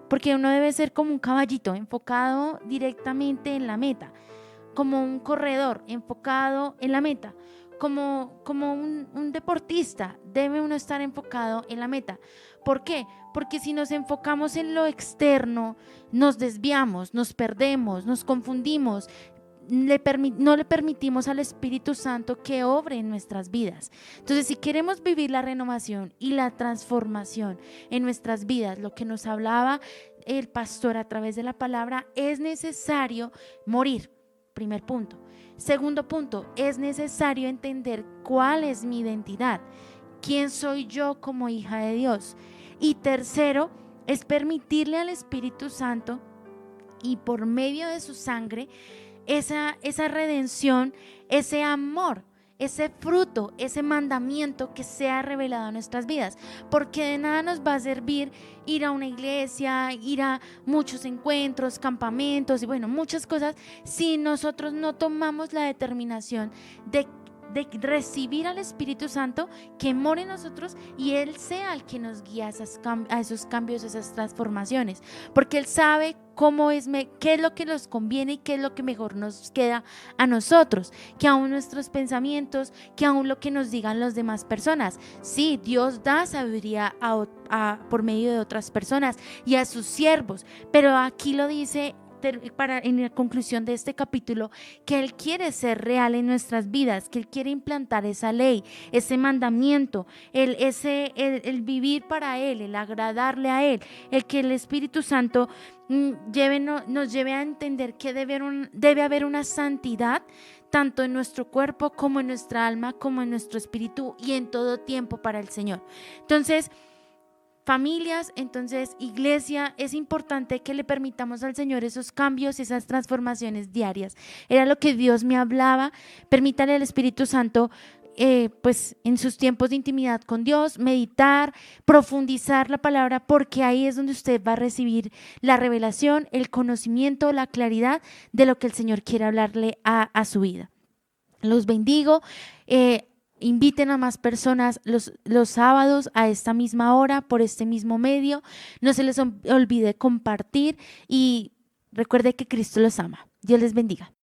Porque uno debe ser como un caballito enfocado directamente en la meta, como un corredor enfocado en la meta, como un deportista debe uno estar enfocado en la meta. ¿Por qué? Porque si nos enfocamos en lo externo, nos desviamos, nos perdemos, nos confundimos, no le permitimos al Espíritu Santo que obre en nuestras vidas. Entonces, si queremos vivir la renovación y la transformación en nuestras vidas, lo que nos hablaba el pastor a través de la palabra, es necesario morir. Primer punto. Segundo punto, es necesario entender cuál es mi identidad, quién soy yo como hija de Dios. Y tercero, es permitirle al Espíritu Santo, y por medio de su sangre, esa redención, ese amor, ese fruto, ese mandamiento que sea revelado en nuestras vidas, porque de nada nos va a servir ir a una iglesia, ir a muchos encuentros, campamentos y bueno, muchas cosas, si nosotros no tomamos la determinación de recibir al Espíritu Santo que mora en nosotros y Él sea el que nos guía a esos cambios, a esas transformaciones, porque Él sabe qué es lo que nos conviene y qué es lo que mejor nos queda a nosotros, que aún nuestros pensamientos, que aún lo que nos digan las demás personas. Sí, Dios da sabiduría por medio de otras personas y a sus siervos, pero aquí lo dice en la conclusión de este capítulo, que Él quiere ser real en nuestras vidas, que Él quiere implantar esa ley, ese mandamiento, el vivir para Él, el agradarle a Él, el que el Espíritu Santo nos lleve a entender que debe haber una santidad tanto en nuestro cuerpo como en nuestra alma, como en nuestro espíritu y en todo tiempo para el Señor. Entonces, familias, entonces iglesia, es importante que le permitamos al Señor esos cambios, esas transformaciones diarias. Era lo que Dios me hablaba. Permítale al Espíritu Santo pues en sus tiempos de intimidad con Dios, meditar, profundizar la palabra, porque ahí es donde usted va a recibir la revelación, el conocimiento, la claridad de lo que el Señor quiere hablarle a su vida. Los bendigo. Inviten a más personas los sábados a esta misma hora, por este mismo medio. No se les olvide compartir y recuerde que Cristo los ama. Dios les bendiga.